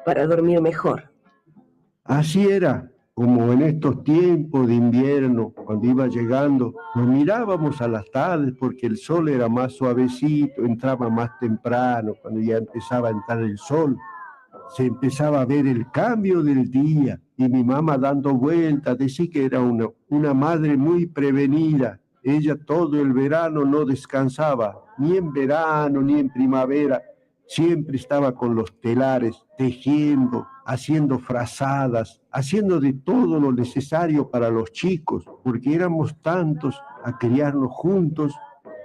para dormir mejor. Así era, como en estos tiempos de invierno, cuando iba llegando, nos mirábamos a las tardes porque el sol era más suavecito, entraba más temprano, cuando ya empezaba a entrar el sol, se empezaba a ver el cambio del día y mi mamá dando vueltas, decía que era una madre muy prevenida. Ella todo el verano no descansaba, ni en verano ni en primavera. Siempre estaba con los telares, tejiendo, haciendo frazadas, haciendo de todo lo necesario para los chicos, porque éramos tantos a criarnos juntos.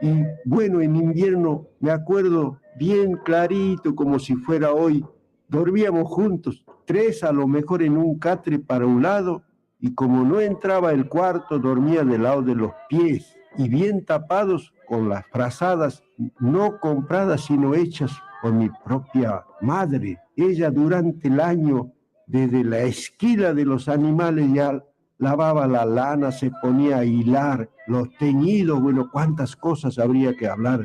Y bueno, en invierno me acuerdo bien clarito, como si fuera hoy, dormíamos juntos, tres a lo mejor en un catre para un lado, y como no entraba el cuarto, dormía del lado de los pies, y bien tapados con las frazadas, no compradas, sino hechas por mi propia madre. Ella durante el año, desde la esquila de los animales, ya lavaba la lana, se ponía a hilar los teñidos, bueno, cuántas cosas habría que hablar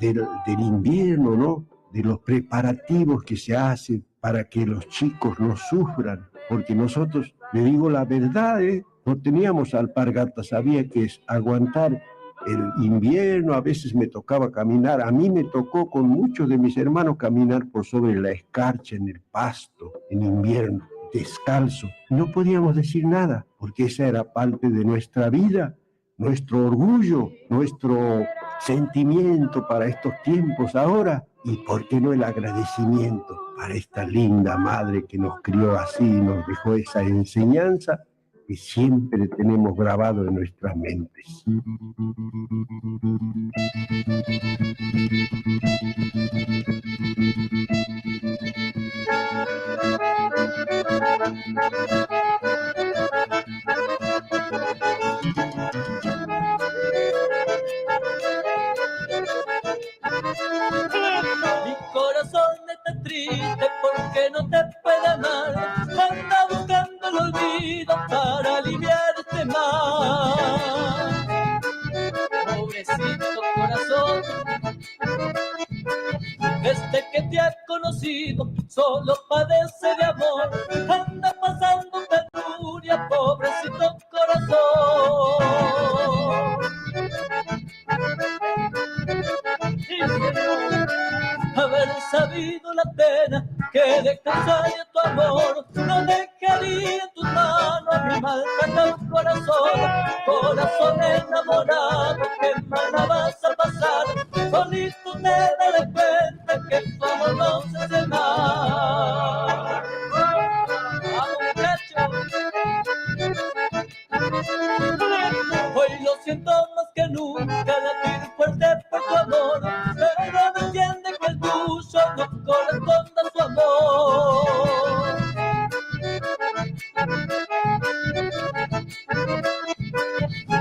del invierno, ¿no? De los preparativos que se hacen para que los chicos no sufran, porque nosotros, le digo la verdad, no teníamos alpargatas, había que aguantar el invierno, a veces me tocaba caminar, a mí me tocó con muchos de mis hermanos caminar por sobre la escarcha en el pasto en invierno, descalzo. No podíamos decir nada, porque esa era parte de nuestra vida, nuestro orgullo, nuestro sentimiento para estos tiempos ahora, y por qué no el agradecimiento para esta linda madre que nos crió así y nos dejó esa enseñanza que siempre tenemos grabado en nuestras mentes. Mi corazón está triste porque no te puede amar, anda buscando el olvido para aliviar este mal. Pobrecito corazón, desde que te he conocido solo padece de amor, anda pasando penuria, pobrecito corazón. Sí, señor. Haber sabido la pena que dejaría tu amor, no dejaría en tus manos mi maltratado corazón, corazón enamorado, que mana vas a pasar, solito te daré cuenta que tu amor no se hace mal. ¡Vamos, muchachos! Hoy lo siento más que nunca, latir fuerte por tu amor, pero no entiende que el tuyo no corresponde a su amor.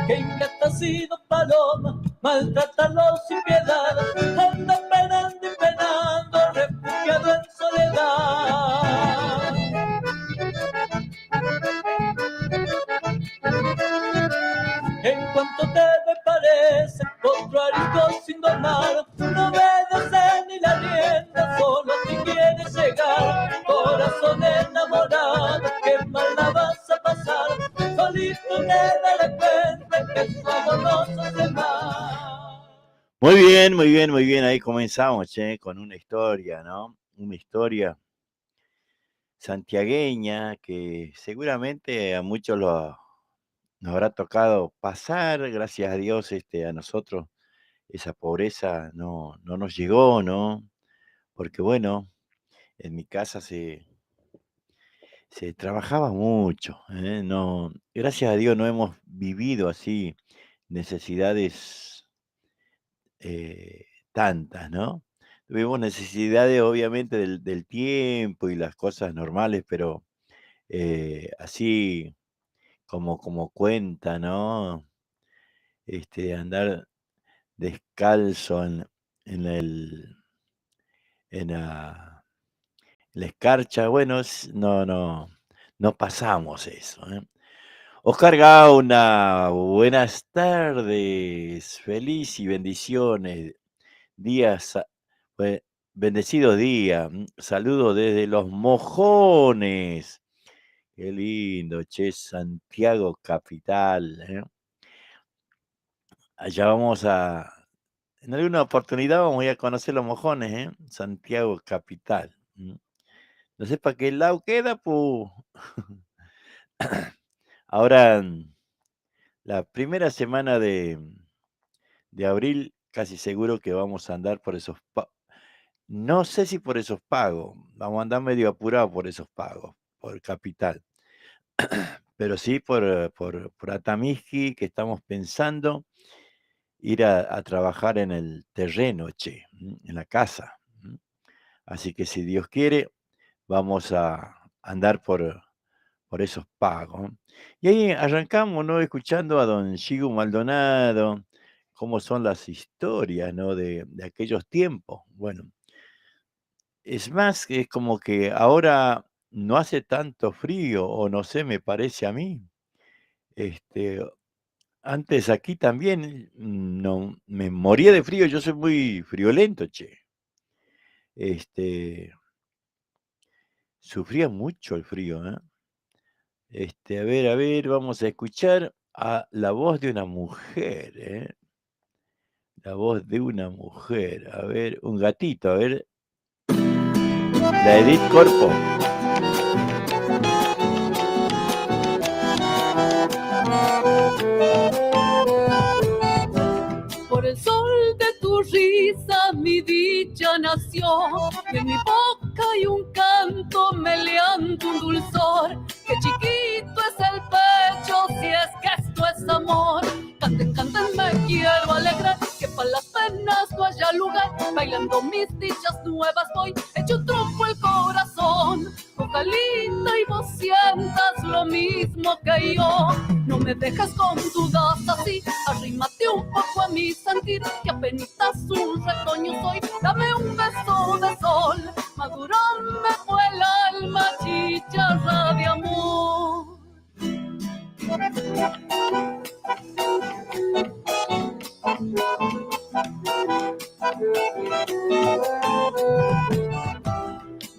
Que ingrata ha sido paloma, maltratalo sin piedad, anda penando y penando, refugiado en soledad. En cuanto te me parece otro arisco sin domar, no obedece ni la rienda, solo a ti quieres llegar, corazón enamorado, que mal la vas a pasar, solito te daré cuenta que tu amor no se hace mal. Muy bien, muy bien, muy bien. Ahí comenzamos, con una historia, ¿no? Una historia santiagueña que seguramente a muchos nos habrá tocado pasar, gracias a Dios, a nosotros esa pobreza no nos llegó, ¿no? Porque bueno, en mi casa se trabajaba mucho, ¿eh? No, gracias a Dios no hemos vivido así necesidades tantas, ¿no? Tuvimos necesidades obviamente del tiempo y las cosas normales, pero así como cuenta, ¿no? Andar descalzo en el, en la escarcha, bueno, no pasamos eso, ¿eh? Oscar Gauna, buenas tardes, feliz y bendiciones, días bendecido día. Saludo desde Los Mojones. Qué lindo, che, Santiago capital. Allá vamos en alguna oportunidad vamos a ir a conocer Los Mojones, Santiago capital. No sé para qué lado queda, pues. Ahora, la primera semana de abril, casi seguro que vamos a andar por esos no sé si por esos pagos, vamos a andar medio apurados por esos pagos, por capital, pero sí por Atamisqui, que estamos pensando ir a trabajar en el terreno, che, en la casa. Así que si Dios quiere, vamos a andar por esos pagos. Y ahí arrancamos, ¿no? Escuchando a don Chigo Maldonado, cómo son las historias, ¿no? De aquellos tiempos. Bueno, es más, es como que ahora no hace tanto frío, o no sé, me parece a mí. Este, antes aquí también no, me moría de frío, yo soy muy friolento, che. Sufría mucho el frío, ¿eh? A ver, vamos a escuchar a la voz de una mujer, ¿eh? La voz de una mujer, a ver, un gatito, a ver. La Edith Corpo. Por el sol de tu risa mi dicha nació, y en mi boca hay un canto meleando un dulzor, que chiquito es el pecho si es que esto es amor. Canten, canten, me quiero alegrar, que para las penas no haya lugar, bailando mis dichas nuevas voy, hecho trompo el corazón. Vocalita y vos sientas lo mismo que yo, no me dejes con dudas así, arrímate un poco a mi sentir, que apenitas un retoño soy, dame un beso de sol, madurame fue el alma, chicharra de amor.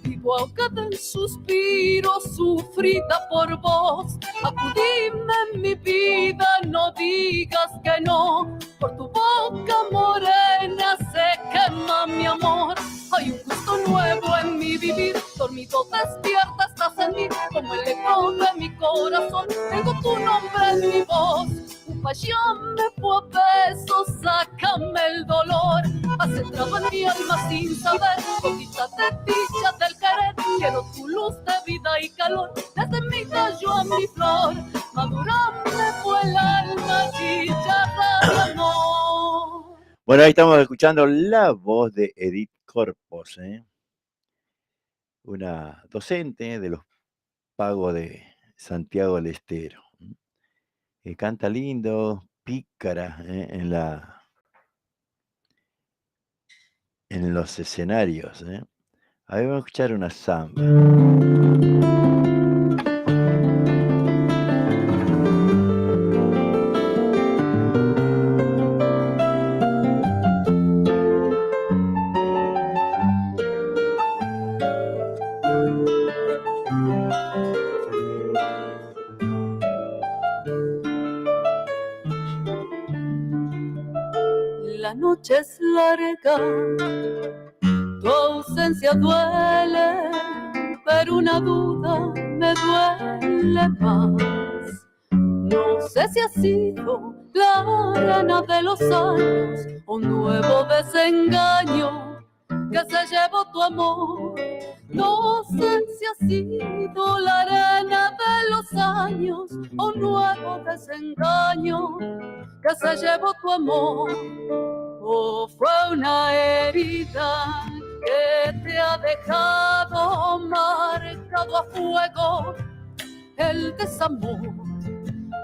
Vivo ahogada en suspiro, sufrida por vos. Acudime en mi vida, no digas que no. Por tu boca morena se quema mi amor. Hay un gusto nuevo en mi vivir, dormido despierta estás en mí, como el eco de mi corazón. Tengo tu nombre en mi voz. Llame por besos, sácame el dolor. Has entrado en mi alma sin saber, gotita de dicha del querer. Quiero tu luz de vida y calor, desde mi tallo a mi flor. Madurame fue el alma, chicharra de amor. Bueno, ahí estamos escuchando la voz de Edith Corpos, una docente de los pagos de Santiago del Estero. Que canta lindo, pícara, en los escenarios. A ver, vamos a escuchar una samba. La noche es larga, tu ausencia duele, pero una duda me duele más. No sé si ha sido la arena de los años, un nuevo desengaño que se llevó tu amor. No sé si ha sido la arena de los años, un nuevo desengaño que se llevó tu amor. O fue una herida que te ha dejado marcado a fuego el desamor.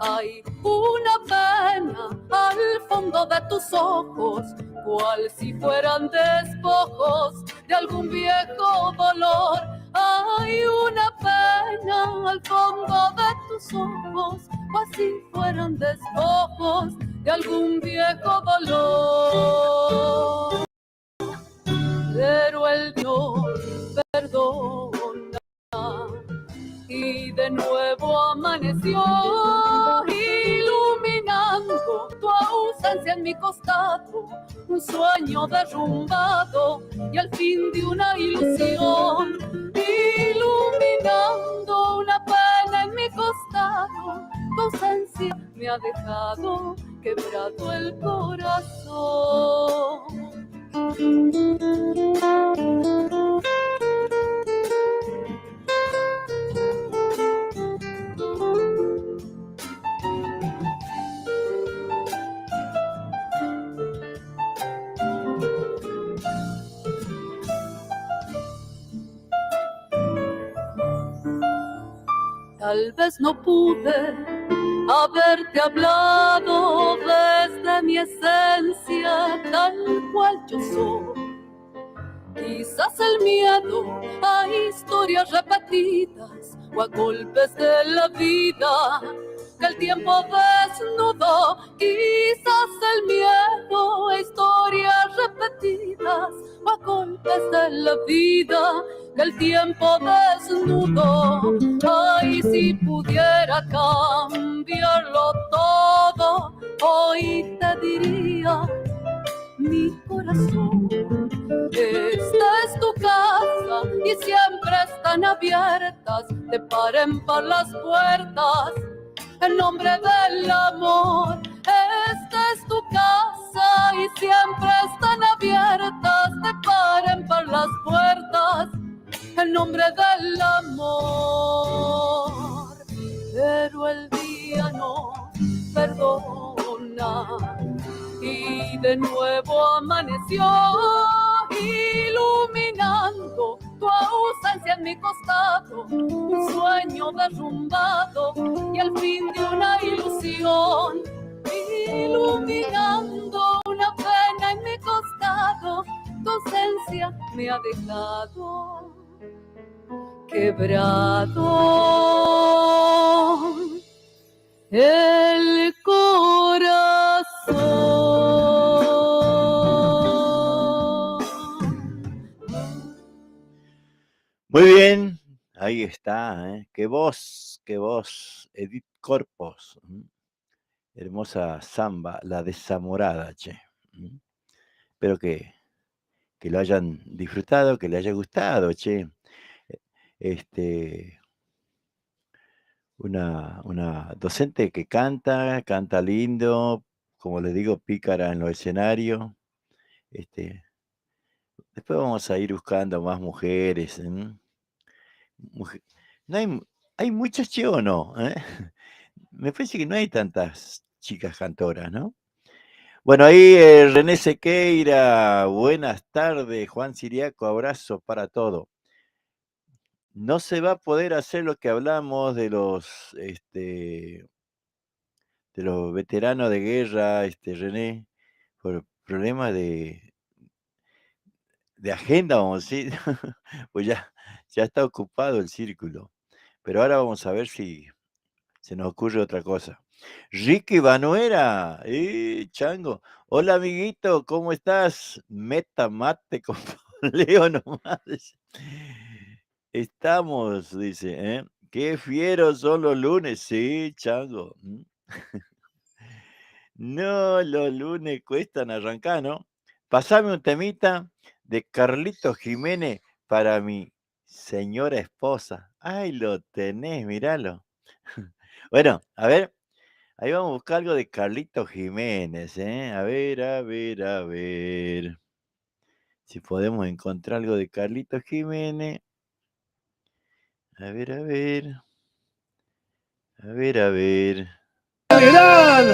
Hay una pena al fondo de tus ojos, cual si fueran despojos de algún viejo dolor. Hay una pena al fondo de tus ojos, cual si fueran despojos de algún viejo dolor. Pero el de nuevo amaneció, iluminando tu ausencia en mi costado, un sueño derrumbado y al fin de una ilusión, iluminando una pena en mi costado, tu ausencia me ha dejado quebrado el corazón. Tal vez no pude haberte hablado desde mi esencia tal cual yo soy. Quizás el miedo a historias repetidas o a golpes de la vida que el tiempo desnudó. Quizás el miedo a historias repetidas o a golpes de la vida que el tiempo desnudó. Ay, si pudiera cambiarlo todo, hoy te diría, mi corazón, esta es tu casa y siempre están abiertas de par en par las puertas en nombre del amor. Esta es tu casa y siempre están abiertas de par en par las puertas en nombre del amor. Pero el día no perdona y de nuevo amaneció, iluminando tu ausencia en mi costado, un sueño derrumbado y el fin de una ilusión, iluminando una pena en mi costado, tu ausencia me ha dejado quebrado el corazón. Muy bien, ahí está, ¿eh? Qué voz, Edith Corpos. Hermosa samba, la desamorada, che. Espero que lo hayan disfrutado, que les haya gustado, che. Una docente que canta lindo, como les digo, pícara en los escenarios. Después vamos a ir buscando más mujeres. No hay muchas, che, o no, ¿eh? Me parece que no hay tantas chicas cantoras, ¿no? Bueno, ahí René Sequeira, buenas tardes, Juan Siriaco, abrazo para todo. No se va a poder hacer lo que hablamos de los veteranos de guerra, René, por problemas de agenda, vamos a decir. Pues ya está ocupado el círculo. Pero ahora vamos a ver si se nos ocurre otra cosa. Ricky Banuera, chango. Hola, amiguito, ¿cómo estás? Meta mate con Leo nomás. Estamos, dice, ¿eh? Qué fieros son los lunes, sí, chango. No, los lunes cuestan arrancar, ¿no? Pasame un temita de Carlitos Jiménez para mi señora esposa. Ay, lo tenés, míralo. Bueno, a ver, ahí vamos a buscar algo de Carlitos Jiménez, ¿eh? A ver. Si podemos encontrar algo de Carlitos Jiménez. A ver. ¡Gran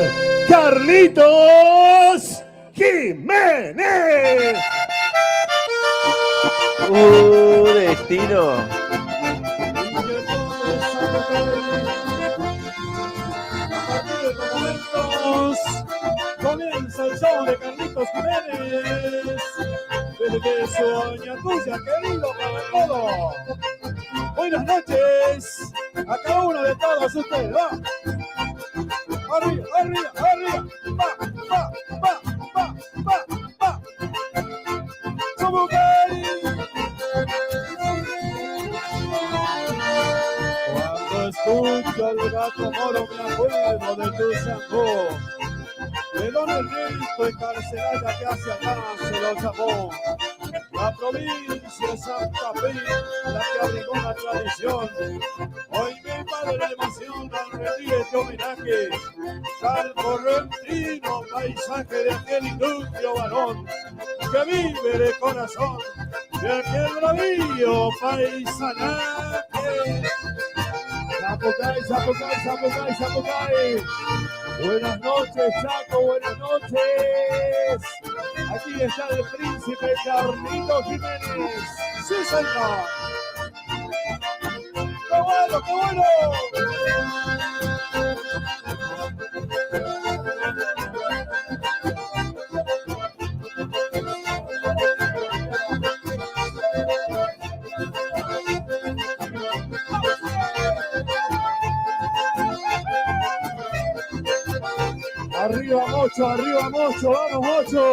Carlitos Jiménez! Destino. Comienza el show de Carlitos Jiménez. Desde que sueña tuya, querido, para todo. Buenas noches a cada uno de todos ustedes. Va. Arriba. Va. Somos gay. Cuando escucho al gato moro, me acuerdo de tu Sangó. De don Ernesto encarcelada que hacia acá se lo llamó. La provincia de Santa Fe, la que abrigó la tradición. Hoy me invade la emoción al rendir este homenaje al correntino paisaje de aquel industrio varón que vive de corazón de aquel bravío paisanaje. Zapucay, Zapucay, Zapucay, Zapucay. Buenas noches, Chaco, buenas noches. Aquí está el príncipe Carlito Jiménez. ¡Sí, señor! ¡Qué bueno, qué bueno! Arriba Mocho, vamos Mocho.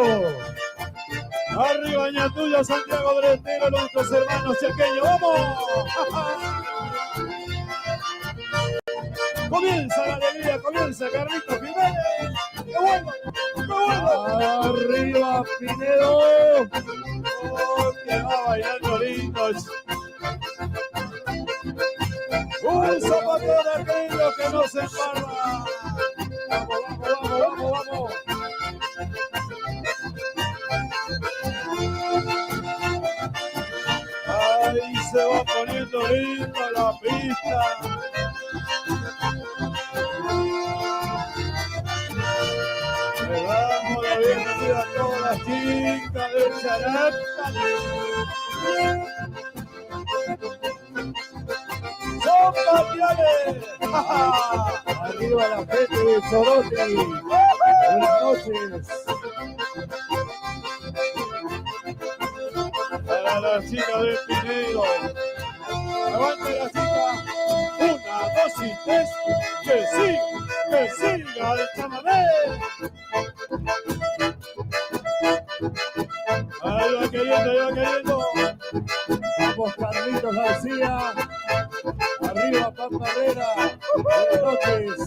Arriba Ñatuya, Santiago del Estero, nuestros hermanos chaqueños, ¡vamos! Comienza la alegría, comienza Carlitos Jiménez. ¡Qué bueno! ¡Qué bueno! Arriba Pinedo. Oh, que va bailando lindos. Un zapatero de aquellos que no se embarra. Vamos. Ahí se va poniendo linda la pista. Le damos la bienvenida a todas las chicas del Characta. ¡Son patriales! Arriba la gente de Soroti. Buenas noches. Para la chica de Pinedo. Levante la chica. 1, 2 y 3. Que siga el chamamé. Ahí va queriendo. Vamos Carlitos García. Arriba Pampa Herrera. Buenas noches.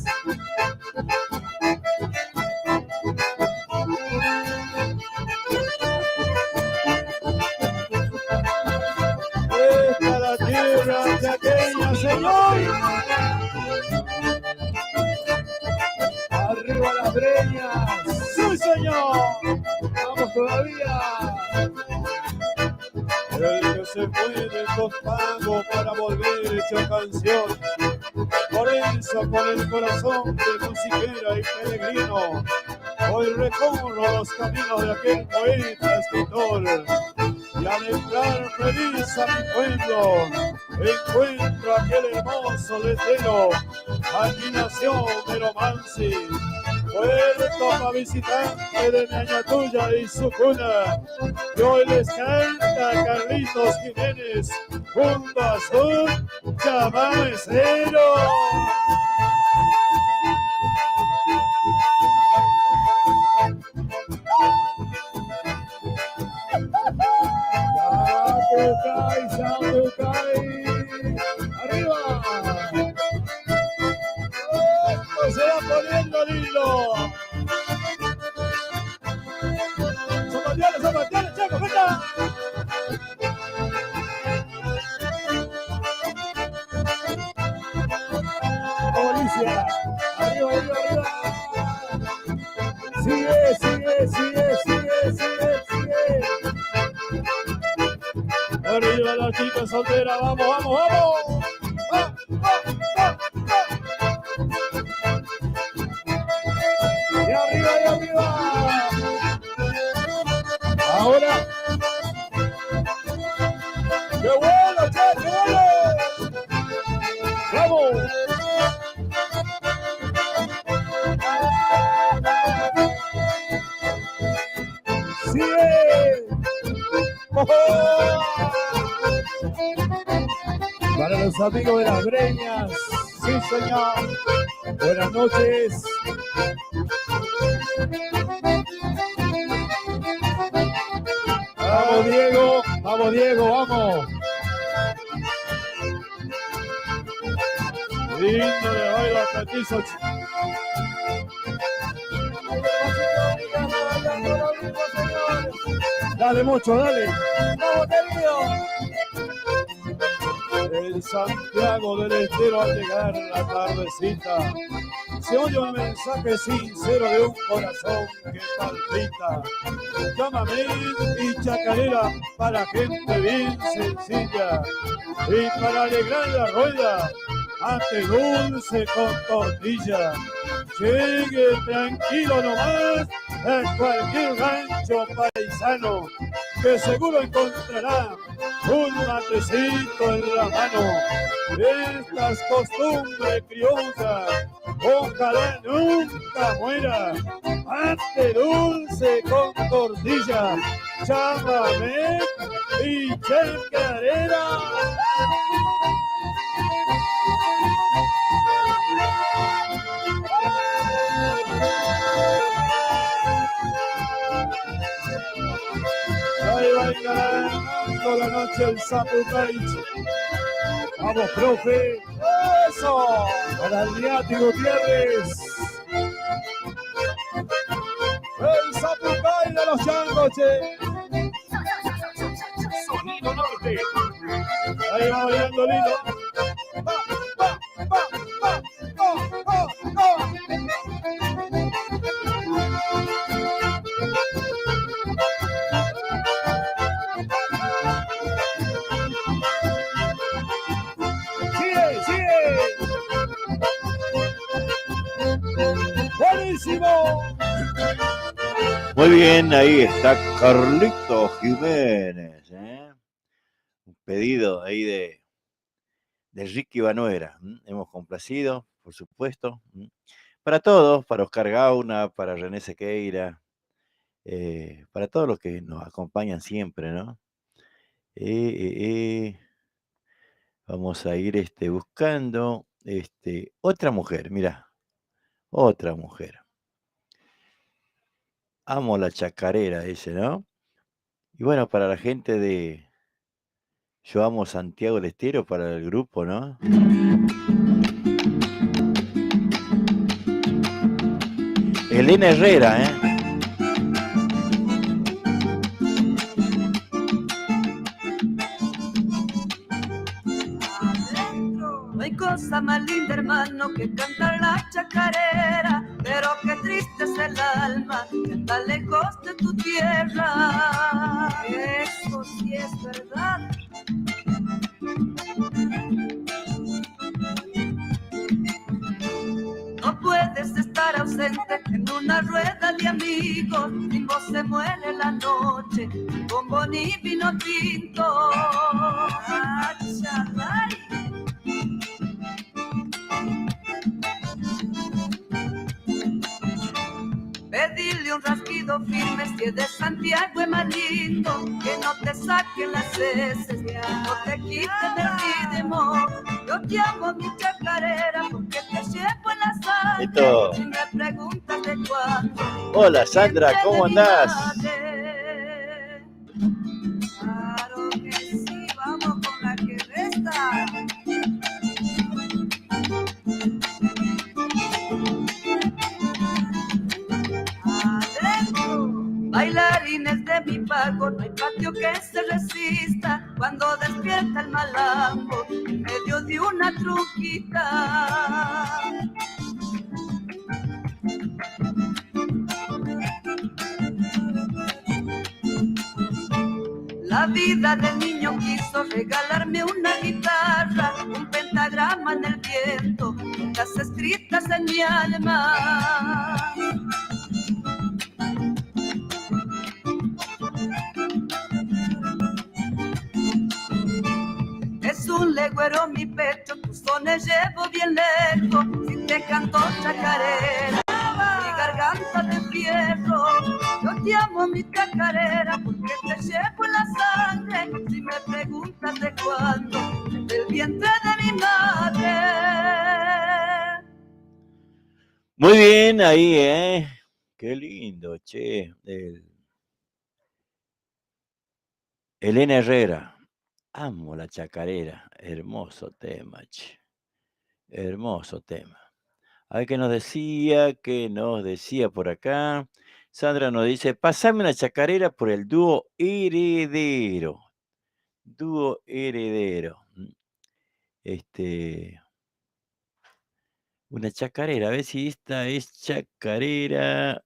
Esta la tierra chaqueña, señor. Arriba las breñas. Sí, señor. Vamos todavía. El que se fue de Costago para volver hecho canción. Por eso con el corazón de musiquera y peregrino, hoy recorro los caminos de aquel poeta escritor. Y al entrar feliz a mi pueblo, encuentro aquel hermoso letrero. Aquí nació Meromansi, puerto para visitante de Ñatuya y su cuna. Y hoy les canta Carlitos Jiménez junto a su chamamecero. Zapucay. Arriba. Esto se va poniendo lindo. Zapateales, Chaco, venga. Policía. Arriba. Sigue. Arriba la chica soltera, vamos. Y arriba. Ahora. ¡Qué bueno, che! ¡Qué bueno! ¡Vamos! ¡Sigue! Para los amigos de las breñas, sí señor, buenas noches. Vamos Diego, vamos. lindo le baila petizo. Dale mucho, dale. ¡Vamos, querido! El Santiago del Estero al llegar la tardecita se oye un mensaje sincero de un corazón que palpita. Llámame y chacarera para gente bien sencilla y para alegrar la rueda, ate dulce con tortilla. Llegue tranquilo nomás a cualquier rancho paisano que seguro encontrará un matecito en la mano. Estas costumbres criollas ojalá nunca muera. Ate dulce con tortilla, chámame y chacarera. Ahí va encarando la noche el Zapucay. Vamos, profe. Eso. Para el Niati Gutiérrez. El Zapucay de los Changos, che. Sonido norte. Ahí va bailando lindo. Va, va, va, va, va, va, va. Sigue, sigue. Buenísimo. Muy bien, ahí está Carlito Jiménez, ¿eh? Un pedido ahí de Ricky Banuera. Hemos complacido, por supuesto. Para todos, para Oscar Gauna, para René Sequeira, para todos los que nos acompañan siempre, ¿no? Vamos a ir buscando otra mujer, mira, otra mujer. Amo la chacarera, ese, ¿no? Y bueno, para la gente de Yo Amo Santiago del Estero, para el grupo, ¿no? Elena Herrera, ¿eh? No hay cosa más linda, hermano, que cantar la chacarera, pero qué triste es el alma que está lejos de tu tierra. Eso sí es verdad. No puedes estar ausente en una rueda de amigos, sin vos se muere la noche, con boni vino tinto. Ah, charay. Pedirle un rasquido firme si es de Santiago es más lindo, que no te saquen las heces, que no te quiten el ritmo. Yo te amo mi chacarera porque te llevo en la sangre. Esto. Si me preguntas de cuándo. Hola Sandra, ¿cómo andás? Claro que sí, vamos con la que resta. Bailarines de mi pago, no hay patio que se resista cuando despierta el malambo en medio de una truquita. La vida del niño quiso regalarme una guitarra, un pentagrama en el viento, notas escritas en mi alma. Es un legüero mi pecho, tus sones llevo bien lejos, si te canto chacarera, mi garganta de fierro. Yo te amo mi chacarera porque te llevo en la sangre, si me preguntas de cuándo, del vientre de mi madre. Muy bien, ahí, ¿eh? Qué lindo, che. Elena Herrera. Amo la chacarera. Hermoso tema, che. Hermoso tema. A ver qué nos decía por acá. Sandra nos dice, pasame una chacarera por el dúo Heredero. Dúo Heredero. Una chacarera, a ver si esta es chacarera.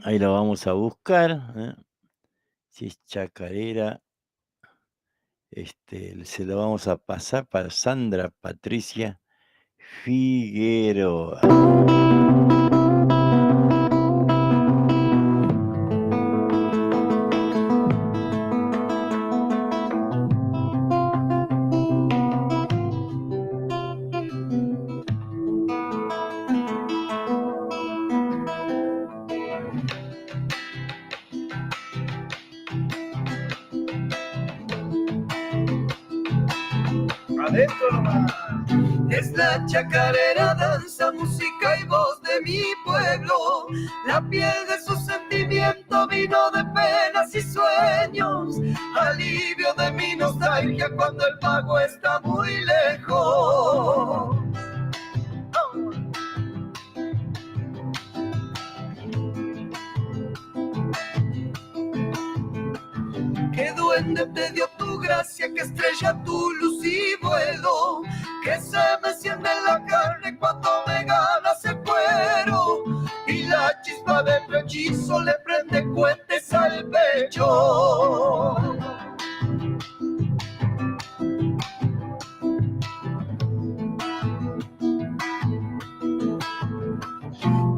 Ahí lo vamos a buscar. Si es chacarera. Se lo vamos a pasar para Sandra Patricia Figueroa. Adentro nomás. Es la chacarera, danza, música y voz de mi pueblo. La piel de su sentimiento, vino de penas y sueños. Alivio de mi nostalgia cuando el pago está muy lejos. Que duende te dio tu gracia, que estrella tu luz y vuelo, que se me enciende la carne cuando me ganas el cuero, y la chispa de tu hechizo le prende cohetes al pecho.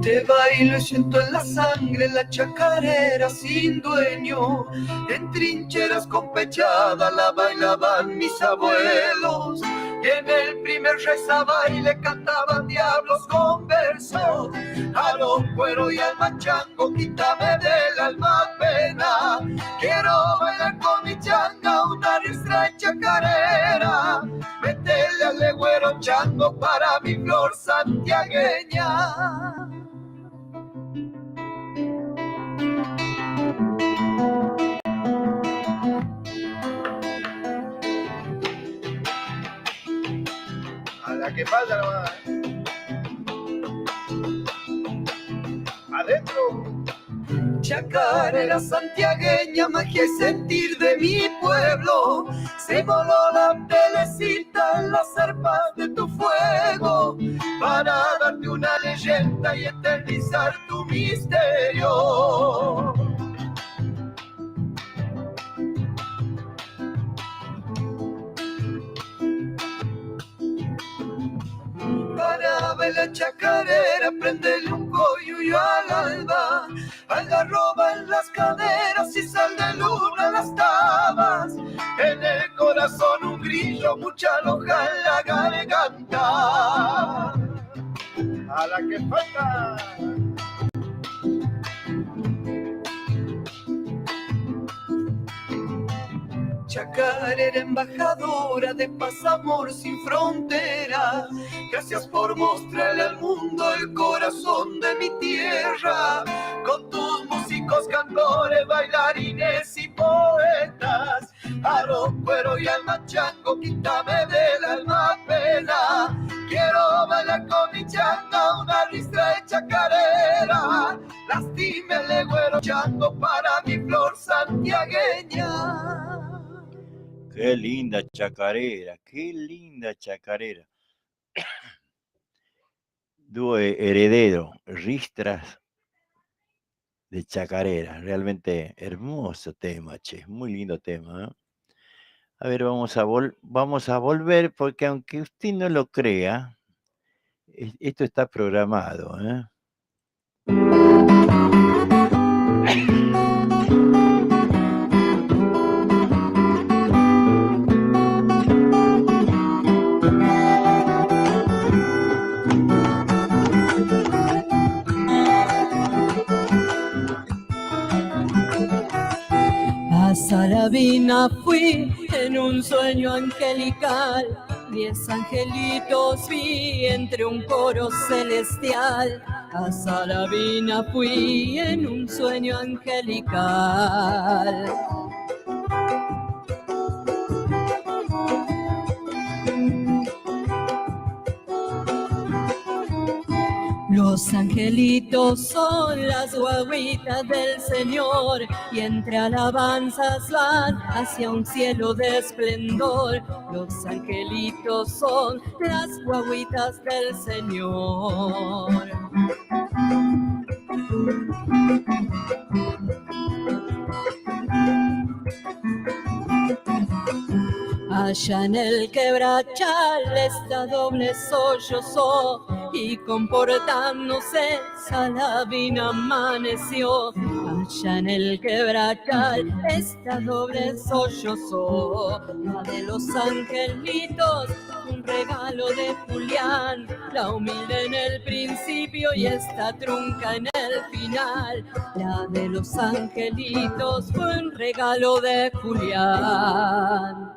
Te bailo y siento en la sangre la chacarera sin dueño. En trincheras con pechada la bailaban mis abuelos. Y en el primer reza baile cantaban diablos con versos. A los cuero y al machango, quítame del alma pena. Quiero bailar con mi changa una ristra chacarera. Métele al legüero chango para mi flor santiagueña. A la que falta nomás. Adentro. Chacarera santiagueña, magia y sentir de mi pueblo. Se voló la telecita en las arpas de tu fuego, para darte una leyenda y eternizar tu misterio. Para ver la chacarera, prendele un coyuyo al alba, algarroba en las caderas y sal de luna en las tabas. En el corazón un grillo, mucha loja en la garganta. A la que falta. Chacarera embajadora de paz, amor sin frontera. Gracias por mostrarle al mundo el corazón de mi tierra. Con tus músicos, cantores, bailarines y poetas. Aro, cuero y alma chango, quítame del alma pena. Quiero bailar con mi changa una ristra de chacarera. Lastime el legüero chango para mi flor santiagueña. Qué linda chacarera, qué linda chacarera. Dúo Heredero, ristras de chacarera. Realmente hermoso tema, che. Muy lindo tema, ¿eh? A ver, vamos a volver, porque aunque usted no lo crea, esto está programado, ¿eh? A Saravina fui en un sueño angelical, 10 angelitos vi entre un coro celestial. A Saravina fui en un sueño angelical. Los angelitos son las guaguitas del Señor y entre alabanzas van hacia un cielo de esplendor. Los angelitos son las guaguitas del Señor. Allá en el quebrachal esta doble sollozó y comportándose Saladín amaneció. Allá en el quebrachal esta doble sollozó. La de los angelitos, un regalo de Julián, la humilde en el principio y esta trunca en el final. La de los angelitos fue un regalo de Julián.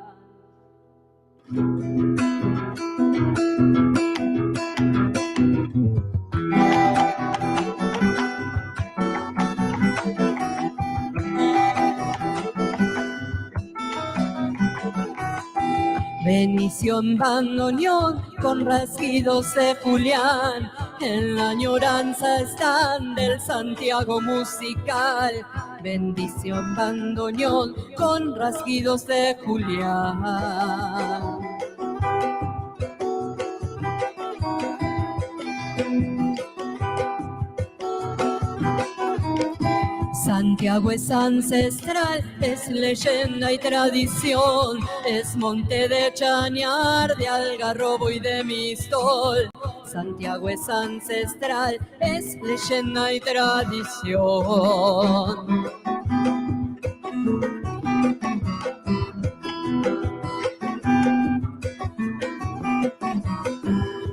Bendición bandoneón con rasguidos de Julián, en la añoranza están del Santiago musical. Bendición bandoneón con rasguidos de Julián. Santiago es ancestral, es leyenda y tradición, es monte de Chañar, de Algarrobo y de Mistol. Santiago es ancestral, es leyenda y tradición.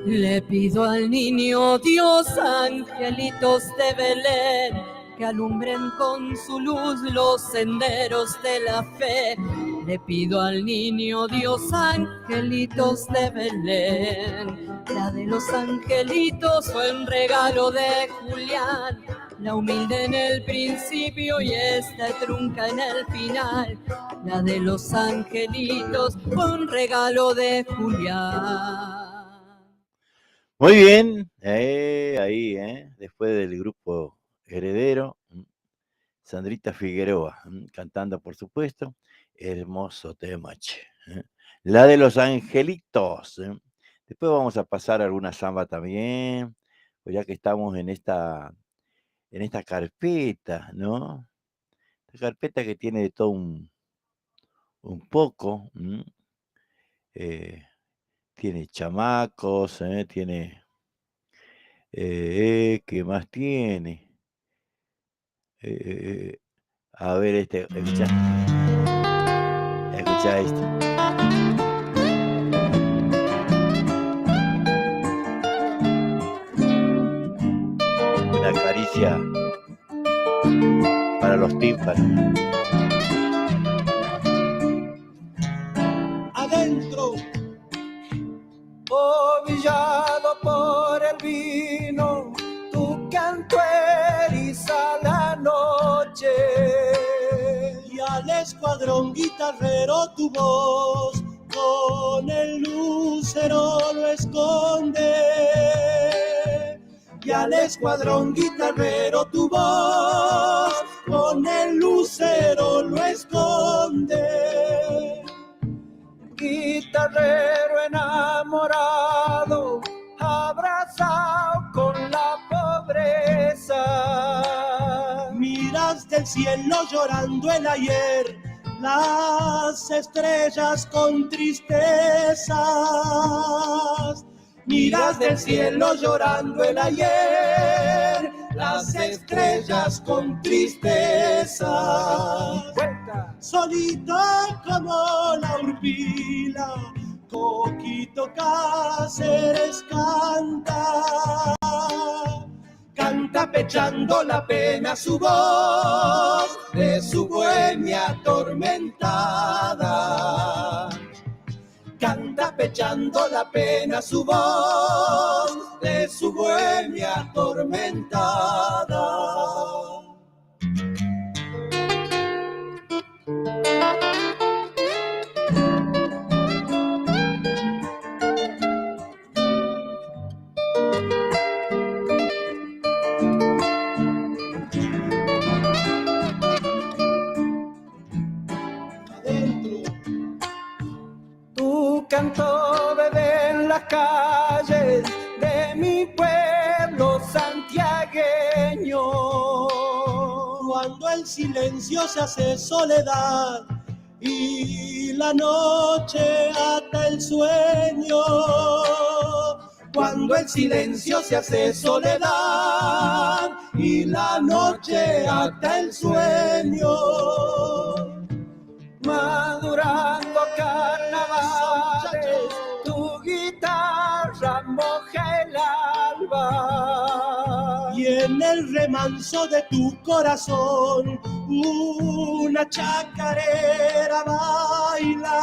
Le pido al niño Dios, angelitos de Belén, que alumbren con su luz los senderos de la fe. Le pido al niño Dios, angelitos de Belén. La de los angelitos fue un regalo de Julián, la humilde en el principio y esta trunca en el final. La de los angelitos fue un regalo de Julián. Muy bien, ahí, después del grupo Heredero, Sandrita Figueroa, cantando por supuesto, hermoso tema, che, La de los angelitos. Después vamos a pasar alguna samba también, pues ya que estamos en esta carpeta, ¿no? Esta carpeta que tiene de todo un poco, tiene chamacos, tiene, ¿qué más tiene? A ver, escucha esto. Una caricia para los tímpanos. Adentro, ovillado por el vino, tu canto eriza la noche. Y al escuadrón guitarrero tu voz con el lucero lo esconde. Y al escuadrón guitarrero tu voz con el lucero lo esconde. Guitarrero enamorado, abrazado con la pobreza. Miras del cielo llorando el ayer, las estrellas con tristezas. Miras del cielo llorando el ayer, las estrellas con tristeza. Solito como la urpila, Coquito Cáceres canta. Canta pechando la pena su voz de su bohemia atormentada. Canta pechando la pena su voz de su bohemia atormentada. canto bebé en las calles de mi pueblo santiagueño. Cuando el silencio se hace soledad y la noche ata el sueño. Cuando el silencio se hace soledad y la noche ata el sueño. Madurando carnavales, tu guitarra moja el alba. Y en el remanso de tu corazón, una chacarera baila.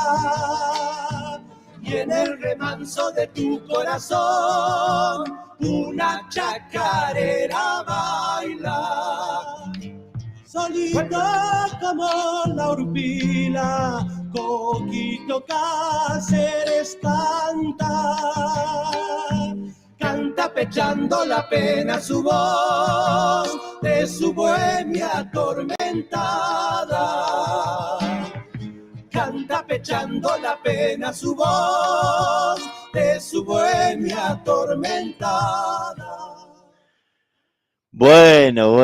Y en el remanso de tu corazón, una chacarera baila. Solita como la urpila, Coquito Cáceres canta. Canta pechando la pena su voz de su bohemia atormentada. Canta pechando la pena su voz de su bohemia atormentada. Bueno,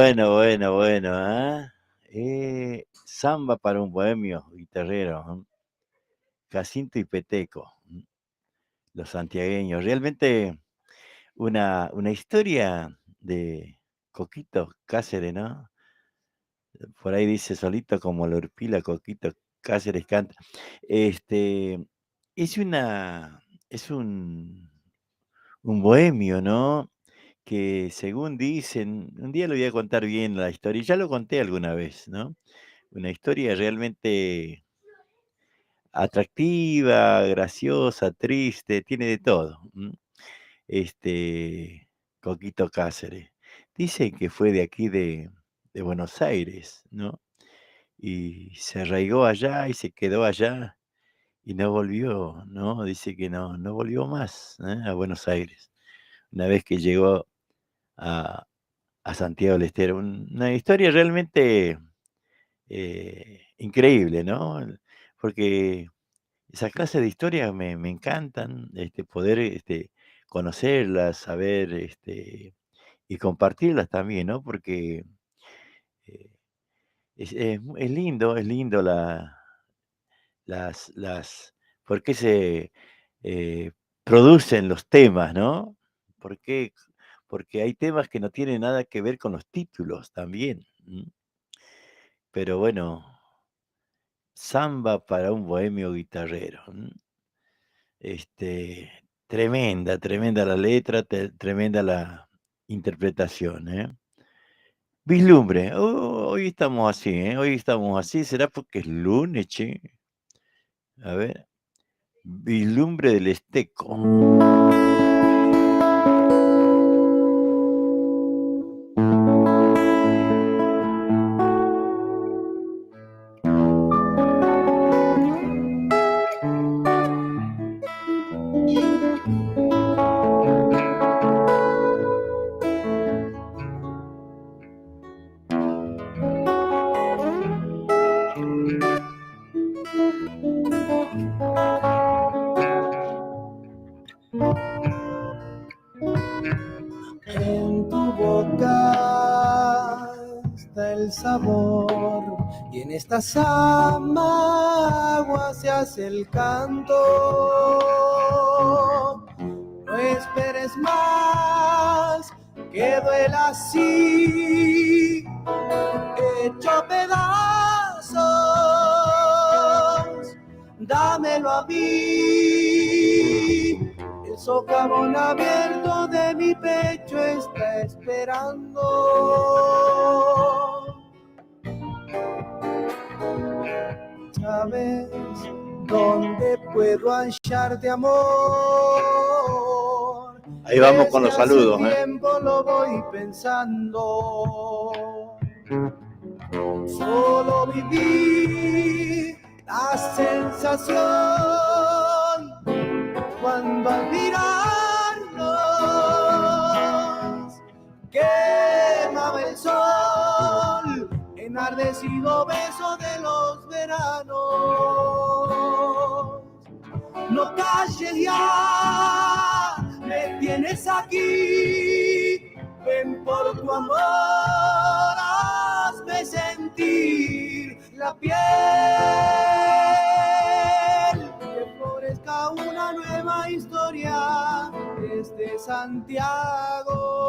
samba para un bohemio guitarrero, Jacinto y Peteco, los santiagueños. Realmente una historia de Coquito Cáceres, ¿no? Por ahí dice solito como la urpila, Coquito Cáceres canta. Es un bohemio, ¿no? Que según dicen, un día le voy a contar bien la historia, ya lo conté alguna vez, ¿no? Una historia realmente atractiva, graciosa, triste, tiene de todo. Coquito Cáceres. Dicen que fue de aquí de Buenos Aires, ¿no? Y se arraigó allá y se quedó allá y no volvió, ¿no? Dice que no volvió más, a Buenos Aires. Una vez que llegó a, a Santiago del Estero. Una historia realmente increíble, ¿no? Porque esas clases de historias me encantan, poder conocerlas, saber y compartirlas también, ¿no? Porque eh, es lindo por qué se eh, producen los temas, ¿no? ¿Por qué? Porque hay temas que no tienen nada que ver con los títulos también. Pero bueno, samba para un bohemio guitarrero. Tremenda la letra, tremenda la interpretación, ¿eh? Vislumbre. Hoy estamos así, ¿eh? Hoy estamos así. ¿Será porque es lunes, che? A ver. Vislumbre del Esteco. En tu boca está el sabor y en esta agua se hace el canto. No esperes más, que duela así, hecho pedazos. Dámelo a mí. El socavón abierto de mi pecho está esperando. ¿Sabes dónde puedo hallarte amor? Ahí vamos con los saludos. Hace tiempo lo voy pensando. Solo viví la sensación cuando al mirarnos quemaba el sol, enardecido beso de los veranos. no calles ya, me tienes aquí, ven por tu amor, hazme sentir la piel, que florezca una nueva historia desde Santiago.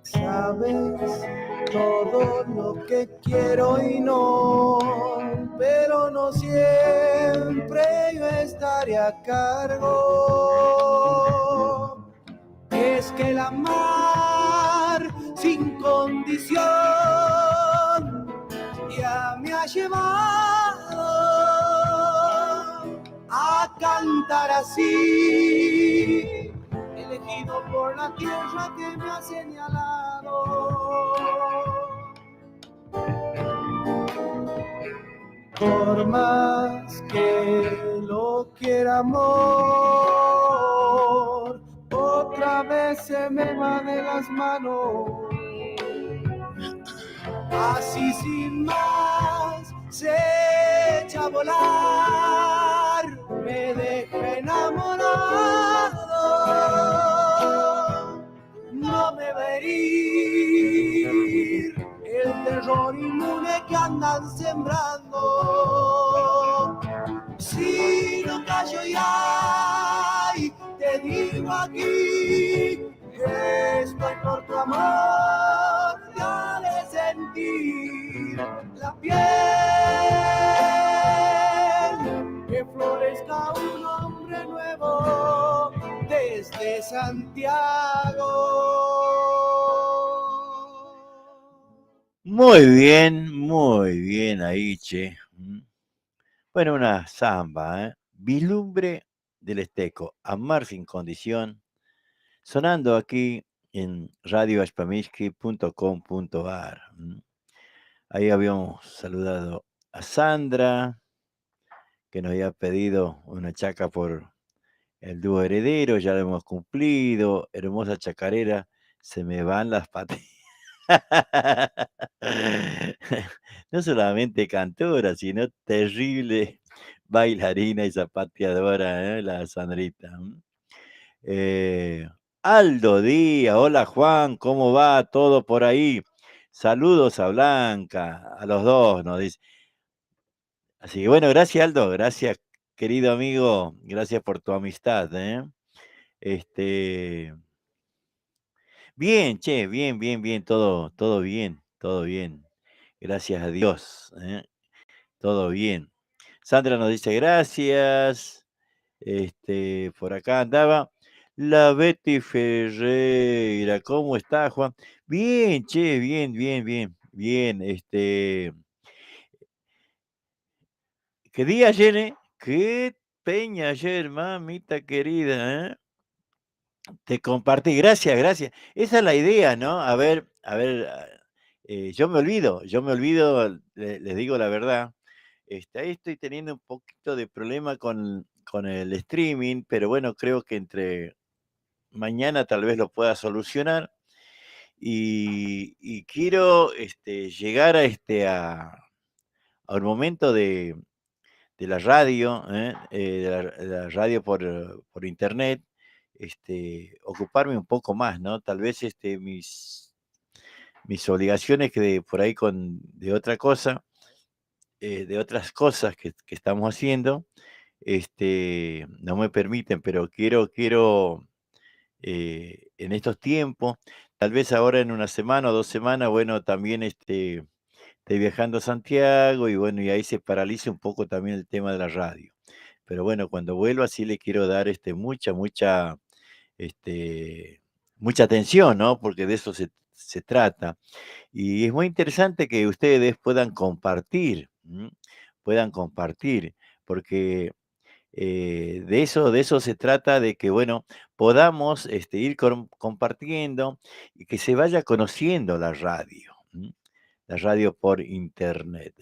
Sabes todo lo que quiero y no, pero no siempre yo estaré a cargo. Es que el amar sin condición ya me ha llevado a cantar así, elegido por la tierra que me ha señalado. Por más que lo quiera amor, otra vez se me va de las manos. Así sin más se echa a volar, me deja enamorado, no me va a herir el terror inmune que andan sembrando. Si no callo ya, te digo aquí, estoy por tu amor, ya de sentir la piel, que florezca un hombre nuevo desde Santiago. Muy bien ahí, che. Bueno, una samba, ¿eh? Vislumbre del Esteco, Amar sin condición, sonando aquí en radioashpamisky.com.ar. Ahí habíamos saludado a Sandra, que nos había pedido una chaca por el dúo heredero, ya lo hemos cumplido. Hermosa chacarera, se me van las patas. No solamente cantora, sino terrible bailarina y zapateadora, ¿eh? La Sandrita. Eh, Aldo Díaz, hola Juan, ¿cómo va todo por ahí? Saludos a Blanca, a los dos, nos dice. Así que bueno, gracias Aldo, gracias querido amigo, gracias por tu amistad, ¿eh? Este, bien, che, bien, todo bien, todo bien. Gracias a Dios, ¿eh? Todo bien. Sandra nos dice gracias. Por acá andaba la Betty Ferreira. ¿Cómo está, Juan? Bien, che, bien. ¿Qué día ayer, eh? Qué peña ayer, mamita querida, ¿eh? Te compartí, gracias. Esa es la idea, ¿no? Yo me olvido, les digo la verdad. Ahí estoy teniendo un poquito de problema con el streaming, pero bueno, creo que entre mañana tal vez lo pueda solucionar. Y quiero llegar a un momento de la radio, de la radio por internet, ocuparme un poco más, ¿no? Tal vez mis obligaciones que por ahí de otra cosa, de otras cosas que estamos haciendo, no me permiten, pero quiero en estos tiempos, tal vez ahora en una semana o 2 semanas, bueno, también esté viajando a Santiago y bueno, y ahí se paraliza un poco también el tema de la radio. Pero bueno, cuando vuelva sí le quiero dar este, mucha atención, ¿no? Porque de eso se trata. Y es muy interesante que ustedes puedan compartir, porque de eso se trata, de que, bueno, podamos ir compartiendo y que se vaya conociendo la radio, la radio por internet.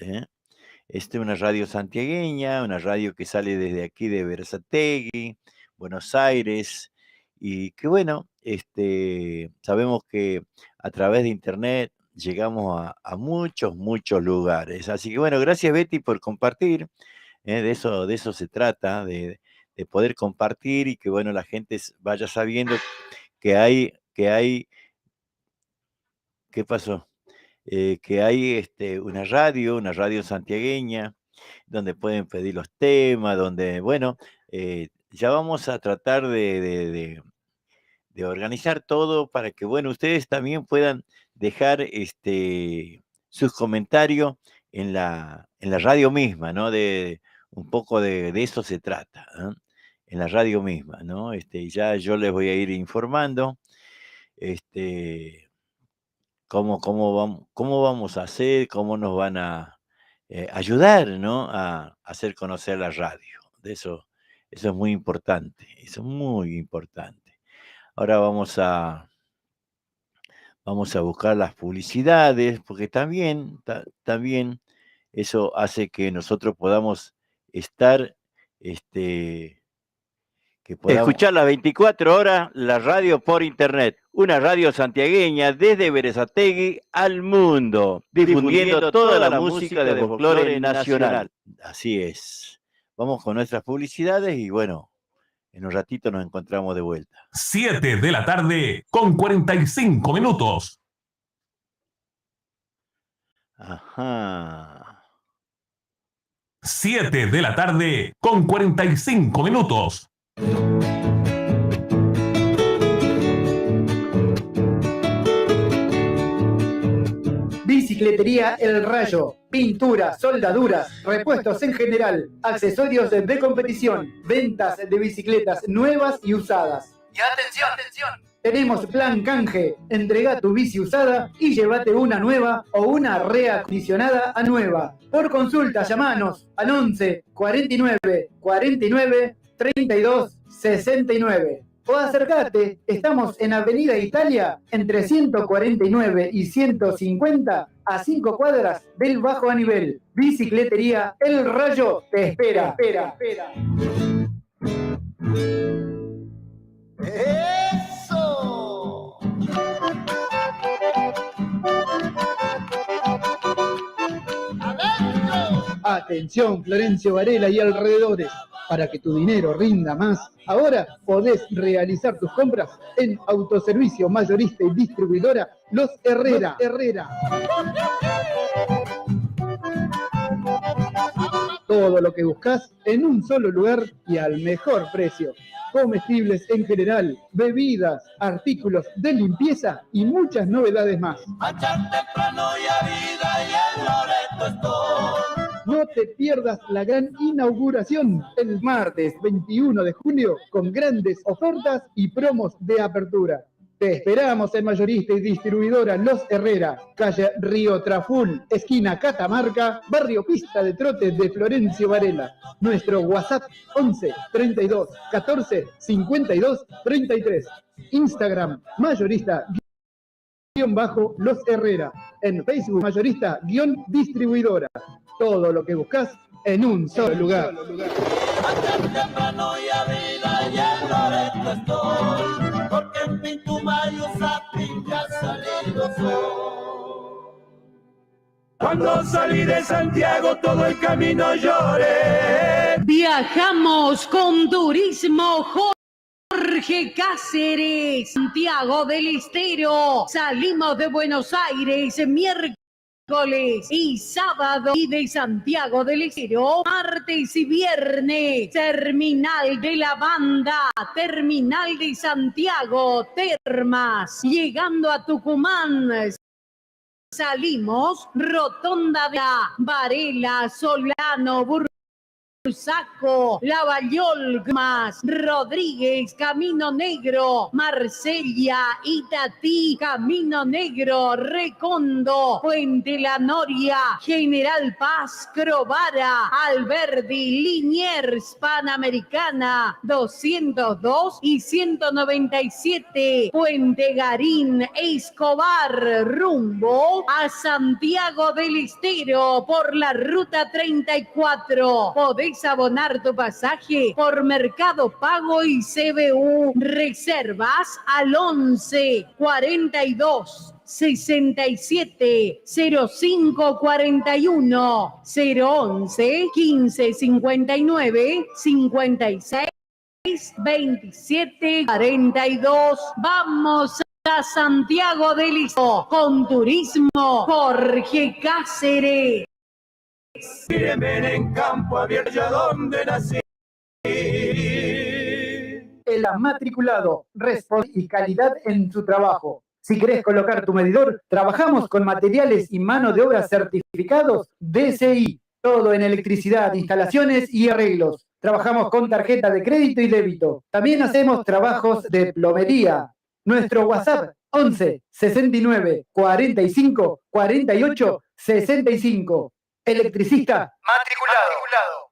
Es una radio santiagueña, una radio que sale desde aquí de Berazategui, Buenos Aires, y que bueno, sabemos que a través de internet llegamos a muchos, muchos lugares. Así que bueno, gracias Betty por compartir. De eso se trata, de poder compartir y que bueno, la gente vaya sabiendo ¿qué pasó? Que hay una radio santiagueña, donde pueden pedir los temas, donde, bueno, ya vamos a tratar de organizar todo para que, bueno, ustedes también puedan dejar sus comentarios en la radio misma, ¿no? Un poco de eso se trata, ¿no? En la radio misma, ¿no? Ya yo les voy a ir informando, cómo vamos a hacer, cómo nos van a ayudar, ¿no? A hacer conocer la radio. Eso es muy importante, eso es muy importante. Ahora vamos a buscar las publicidades, porque también eso hace que nosotros podamos estar, que podamos escuchar las 24 horas la radio por internet. Una radio santiagueña desde Berazategui al mundo, difundiendo toda la música de folclore nacional. Así es. Vamos con nuestras publicidades y bueno, en un ratito nos encontramos de vuelta. 7 de la tarde con 45 minutos. Ajá. 7 de la tarde con 45 minutos. Bicicletería El Rayo, pintura, soldaduras, repuestos en general, accesorios de competición, ventas de bicicletas nuevas y usadas. Y atención, tenemos plan canje, entrega tu bici usada y llévate una nueva o una reacondicionada a nueva. Por consulta, llamanos al 11 49 49 32 69. O acercate, estamos en Avenida Italia, entre 149 y 150, a 5 cuadras del Bajo a Nivel. Bicicletería El Rayo te espera. ¡Eso! Atención, Florencio Varela y alrededores. Para que tu dinero rinda más, ahora podés realizar tus compras en Autoservicio Mayorista y Distribuidora Los Herrera. Todo lo que buscas en un solo lugar y al mejor precio. Comestibles en general, bebidas, artículos de limpieza y muchas novedades más. No te pierdas la gran inauguración el martes 21 de junio con grandes ofertas y promos de apertura. Te esperamos en Mayorista y Distribuidora Los Herrera, calle Río Traful, esquina Catamarca, barrio Pista de Trote de Florencio Varela. Nuestro WhatsApp 11 32 14 52 33. Instagram Mayorista-Los Herrera. En Facebook Mayorista-Distribuidora. Todo lo que buscas en un solo lugar. Porque en Pintumayo ya salido sol. Cuando salí de Santiago todo el camino lloré. Viajamos con Turismo Jorge Cáceres, Santiago del Estero. Salimos de Buenos Aires miércoles y sábado y de Santiago del Estero, martes y viernes. Terminal de la Banda, Terminal de Santiago, Termas. Llegando a Tucumán, salimos Rotonda de Varela, Solano, Saco, Lavallol, más Rodríguez, Camino Negro, Marsella, Itatí, Camino Negro, Recondo, Puente La Noria, General Paz, Crovara, Alberdi, Liniers, Panamericana, 202 y 197, Puente Garín, Escobar, rumbo a Santiago del Estero por la ruta 34. Podés abonar tu pasaje por Mercado Pago y CBU. Reservas al 11 42 67 05 41 011 15 59 56 27 42. Vamos a Santiago del Estero con Turismo Jorge Cáceres. Míreme en campo abierto donde nací. El matriculado, responsabilidad y calidad en su trabajo. Si querés colocar tu medidor, trabajamos con materiales y mano de obra certificados DCI. Todo en electricidad, instalaciones y arreglos. Trabajamos con tarjeta de crédito y débito. También hacemos trabajos de plomería. Nuestro WhatsApp 11 69 45 48 65. Electricista matriculado.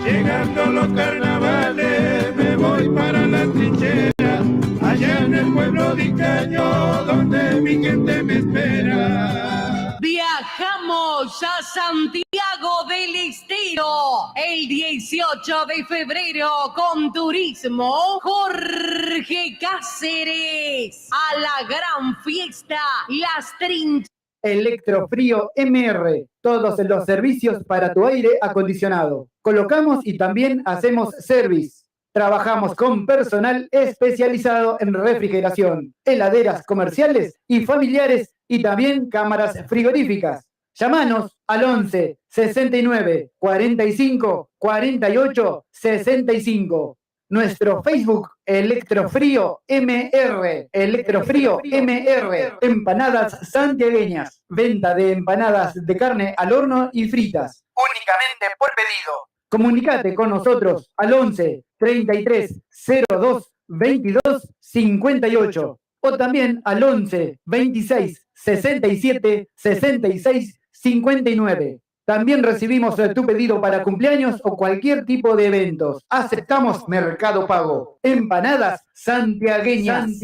Llegando los carnavales me voy para la trinchera, allá en el pueblo de Icaño, donde mi gente me espera. Viajamos a Santiago del Estero el 18 de febrero con Turismo Jorge Cáceres a la gran fiesta Las Trincheras. Electrofrío MR, todos los servicios para tu aire acondicionado. Colocamos y también hacemos service. Trabajamos con personal especializado en refrigeración, heladeras comerciales y familiares y también cámaras frigoríficas. Llámanos al 11 69 45 48 65. Nuestro Facebook, Electrofrío MR, Electrofrío MR, empanadas santiagueñas, venta de empanadas de carne al horno y fritas, únicamente por pedido. Comunicate con nosotros al 11 33 02 22 58 o también al 11 26 67 66 59. También recibimos tu pedido para cumpleaños o cualquier tipo de eventos. Aceptamos Mercado Pago. Empanadas santiagueñas.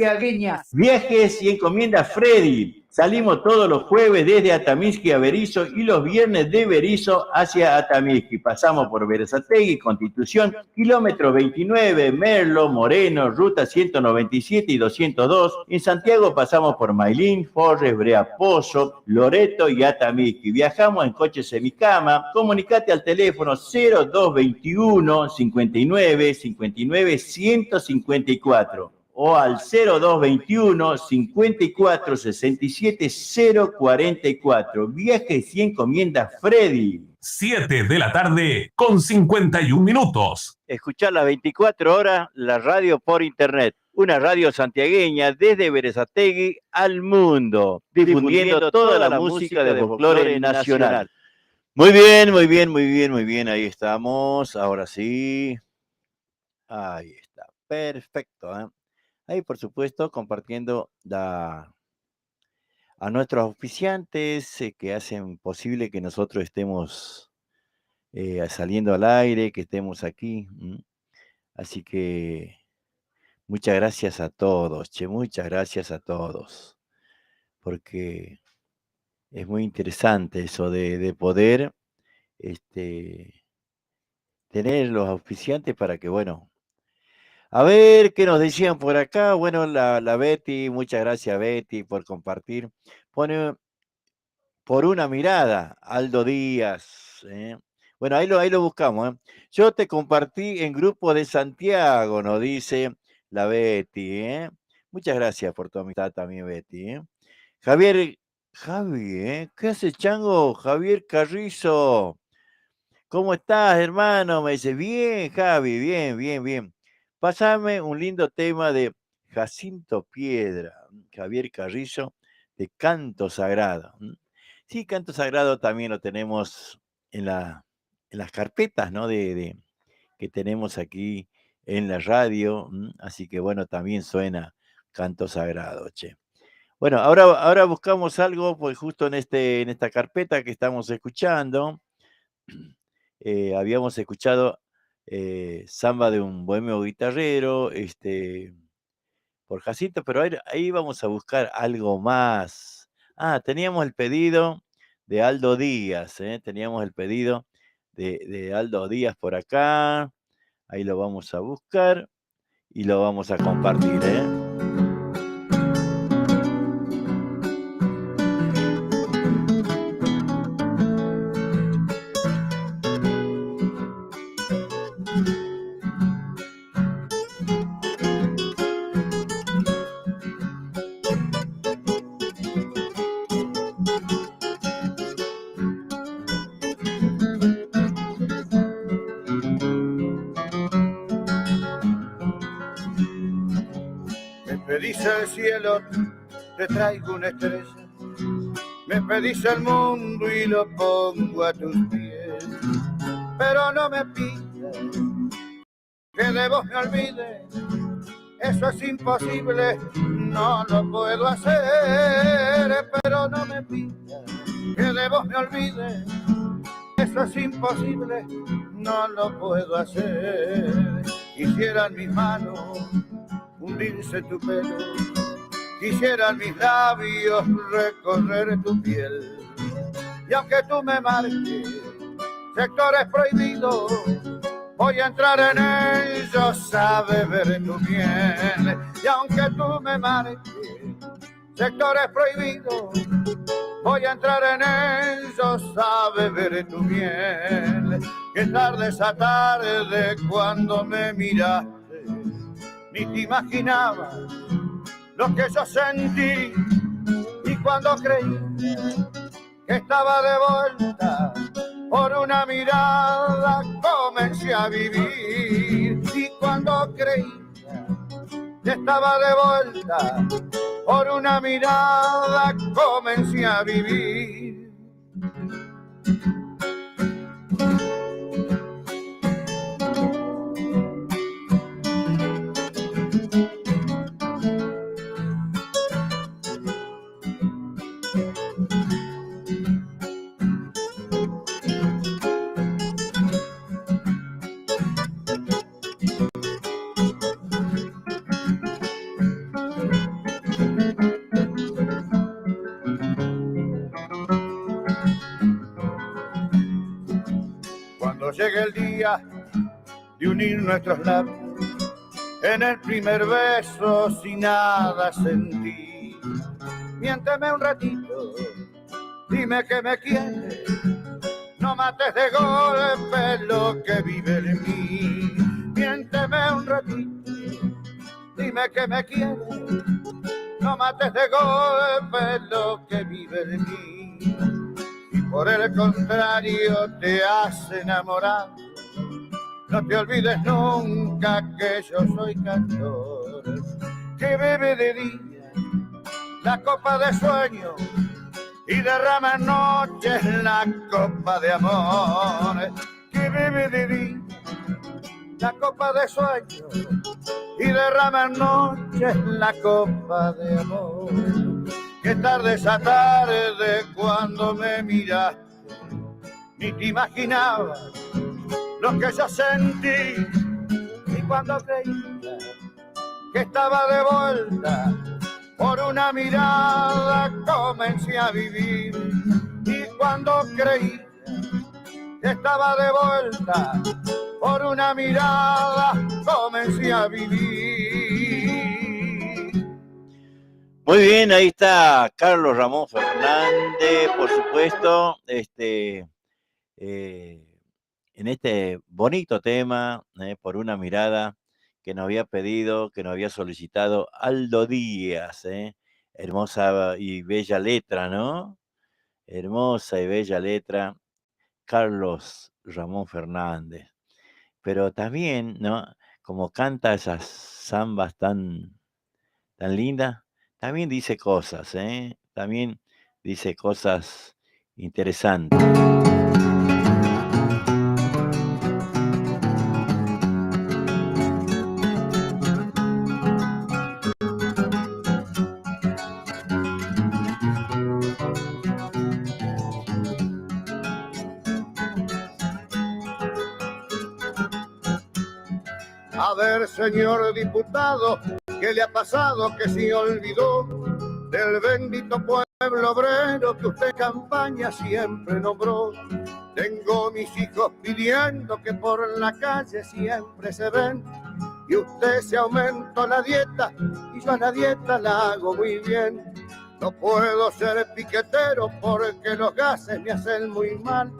Viajes y encomiendas Freddy. Salimos todos los jueves desde Atamisqui a Berisso y los viernes de Berisso hacia Atamisqui. Pasamos por Berazategui, Constitución, kilómetro 29, Merlo, Moreno, ruta 197 y 202. En Santiago pasamos por Mailín, Forres, Breaposo, Loreto y Atamisqui. Viajamos en coche semicama. Comunicate al teléfono 0221 59 59 154. O al 0221 54 67 044. Viajes y encomiendas Freddy. 7 de la tarde con 51 minutos. Escuchar las 24 horas la radio por internet. Una radio santiagueña desde Berazategui al mundo. Difundiendo toda la música de folclore nacional. Muy bien. Ahí estamos. Ahora sí. Ahí está. Perfecto, ¿eh? Ahí, por supuesto, compartiendo a nuestros auspiciantes que hacen posible que nosotros estemos saliendo al aire, que estemos aquí. Así que muchas gracias a todos, muchas gracias a todos, porque es muy interesante eso de poder tener los auspiciantes para que, bueno, a ver, ¿qué nos decían por acá? Bueno, la Betty, muchas gracias Betty por compartir. Pone por una mirada, Aldo Díaz. Bueno, ahí lo buscamos. Yo te compartí en grupo de Santiago, nos dice la Betty. Muchas gracias por tu amistad también, Betty. Javi, ¿qué hace Chango? Javier Carrizo. ¿Cómo estás, hermano? Me dice, bien, Javi, bien. Pásame un lindo tema de Jacinto Piedra, Javier Carrizo, de Canto Sagrado. Sí, Canto Sagrado también lo tenemos en la las carpetas, ¿no? Que tenemos aquí en la radio. Así que bueno, también suena Canto Sagrado, che. Bueno, ahora buscamos algo, pues justo en esta carpeta que estamos escuchando. Habíamos escuchado Samba de un bohemio guitarrero, por Jacinto, pero ahí vamos a buscar algo más. Teníamos el pedido de Aldo Díaz, teníamos el pedido de Aldo Díaz por acá. Ahí lo vamos a buscar y lo vamos a compartir, Me pedís el cielo, te traigo una estrella. Me pedís el mundo y lo pongo a tus pies. Pero no me pidas que de vos me olvide. Eso es imposible, no lo puedo hacer. Pero no me pidas que de vos me olvide. Eso es imposible, no lo puedo hacer. Quisieran mis manos hundirse en tu pelo, quisieran mis labios recorrer tu piel. Y aunque tú me marques sectores prohibidos, voy a entrar en ellos a beber tu miel. Y aunque tú me marques sectores prohibidos, voy a entrar en ellos a beber tu miel. Que tarde esa tarde cuando me miraste, ni te imaginabas lo que yo sentí. Y cuando creí que estaba de vuelta, por una mirada comencé a vivir. Y cuando creí que estaba de vuelta, por una mirada comencé a vivir. Cuando llegue el día de unir nuestros labios, en el primer beso sin nada sentí. Miénteme un ratito, dime que me quieres, no mates de golpe lo que vive en mí. Miénteme un ratito, dime que me quieres, no mates de golpe lo que vive en mí. Y por el contrario te has enamorado, no te olvides nunca que yo soy cantor, que bebe de día la copa de sueño y derrama en noches la copa de amor. Que bebe de día la copa de sueño y derrama en noches la copa de amor. Que tarde esa tarde cuando me miraste, ni te imaginabas lo que yo sentí. Y cuando creía que estaba de vuelta, por una mirada comencé a vivir. Y cuando creí que estaba de vuelta, por una mirada comencé a vivir. Muy bien, ahí está Carlos Ramón Fernández, por supuesto, en este bonito tema, por una mirada que nos había pedido, que nos había solicitado Aldo Díaz, hermosa y bella letra, ¿no? Hermosa y bella letra, Carlos Ramón Fernández. Pero también, ¿no? Como canta esas zambas tan lindas, también dice cosas, también dice cosas interesantes. ver, señor diputado, ¿qué le ha pasado que se olvidó del bendito pueblo obrero que usted en campaña siempre nombró? Tengo mis hijos pidiendo que por la calle siempre se ven y usted se aumentó la dieta y yo a la dieta la hago muy bien. No puedo ser piquetero porque los gases me hacen muy mal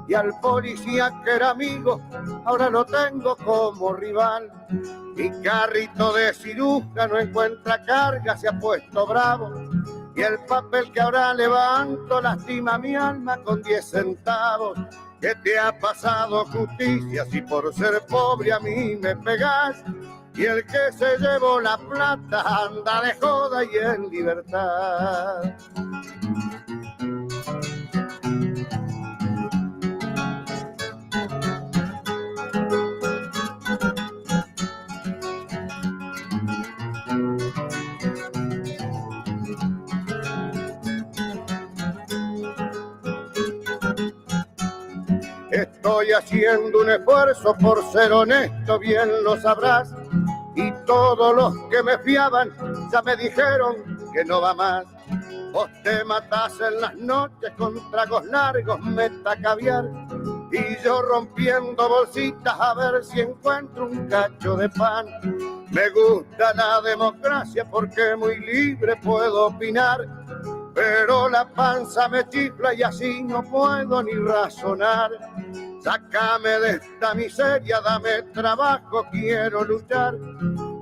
y al policía que era amigo ahora lo tengo como rival. Mi carrito de cirujano encuentra carga, se ha puesto bravo y el papel que ahora levanto lastima mi alma con 10 centavos. ¿Qué te ha pasado, justicia, si por ser pobre a mí me pegás? Y el que se llevó la plata anda de joda y en libertad. Estoy haciendo un esfuerzo por ser honesto, bien lo sabrás. Y todos los que me fiaban ya me dijeron que no va más. Vos te matás en las noches con tragos largos, meta caviar. Y yo rompiendo bolsitas a ver si encuentro un cacho de pan. Me gusta la democracia porque muy libre puedo opinar. Pero la panza me chifla y así no puedo ni razonar. Sácame de esta miseria, dame trabajo, quiero luchar.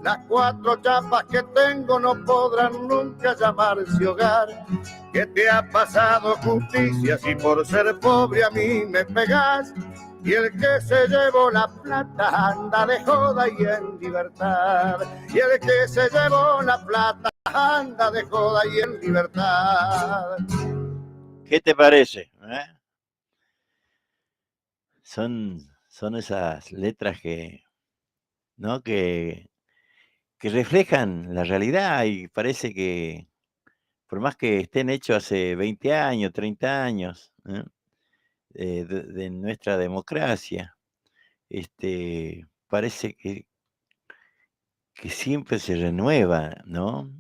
Las 4 chapas que tengo no podrán nunca llamarse hogar. ¿Qué te ha pasado, justicia, si por ser pobre a mí me pegás? Y el que se llevó la plata anda de joda y en libertad. Y el que se llevó la plata anda de joda y en libertad. ¿Qué te parece? Son esas letras que, ¿no? que reflejan la realidad y parece que, por más que estén hechos hace 20 años, 30 años, de nuestra democracia, parece que siempre se renueva, ¿no?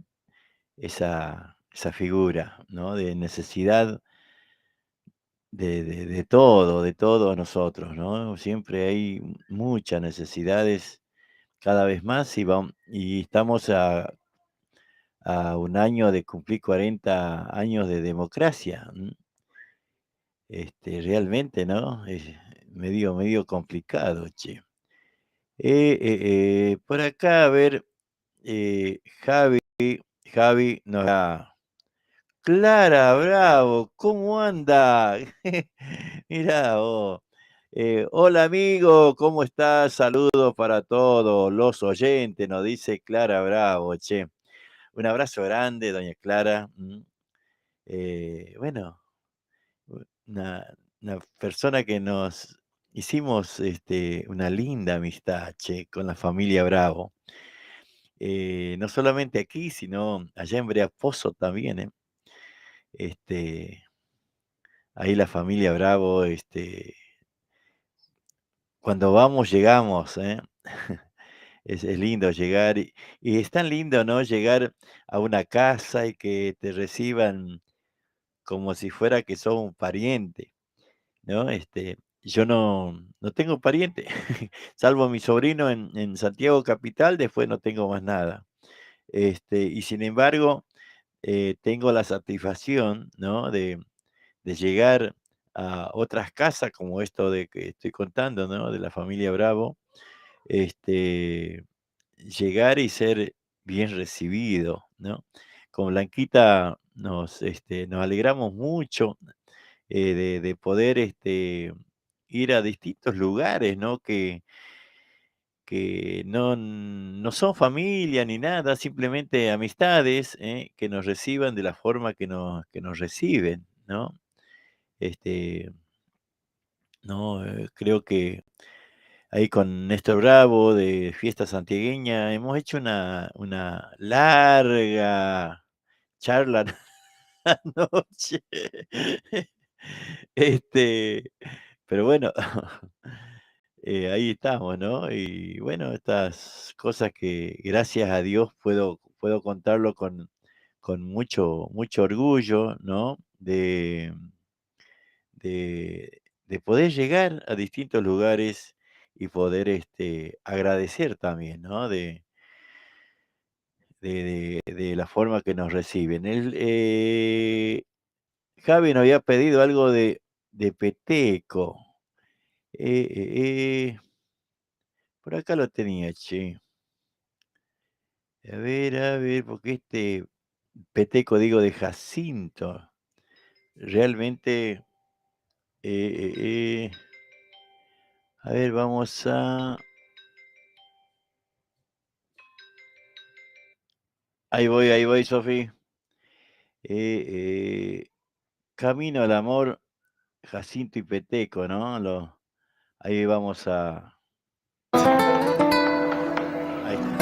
Esa figura, ¿no? De necesidad de todos nosotros, ¿no? Siempre hay muchas necesidades cada vez más y estamos a un año de cumplir 40 años de democracia. Realmente, ¿no? Es medio complicado, che. Por acá, a ver, Javi nos da. Clara, bravo, ¿cómo anda? Mirá vos. Hola amigo, ¿cómo estás? Saludos para todos los oyentes, nos dice Clara Bravo, che. Un abrazo grande, doña Clara. Bueno, una persona que nos hicimos una linda amistad, che, con la familia Bravo. No solamente aquí, sino allá en Breaposo también, ahí la familia Bravo, cuando vamos, llegamos, Es lindo llegar y es tan lindo, ¿no? Llegar a una casa y que te reciban como si fuera que sos un pariente, ¿no? Yo no tengo pariente, salvo mi sobrino en Santiago Capital, después no tengo más nada. Y sin embargo, tengo la satisfacción, ¿no? De llegar a otras casas como esto de que estoy contando, ¿no? De la familia Bravo, llegar y ser bien recibido, ¿no? Con Blanquita nos alegramos mucho de poder ir a distintos lugares, ¿no? Que no son familia ni nada, simplemente amistades, que nos reciban de la forma que nos reciben, ¿no? Este, no, creo que ahí con Néstor Bravo de Fiesta Santiagueña hemos hecho una larga charla anoche. Pero bueno, ahí estamos, ¿no? Y bueno, estas cosas que gracias a Dios puedo contarlo con mucho orgullo, ¿no? De poder llegar a distintos lugares y poder agradecer también, ¿no? De la forma que nos reciben. Javi nos había pedido algo de peteco. Por acá lo tenía, che. A ver, porque peteco, digo, de Jacinto, realmente, a ver, vamos a... Ahí voy, Sofi. Camino al amor, Jacinto y peteco, ¿no? Ahí vamos a... Ahí está.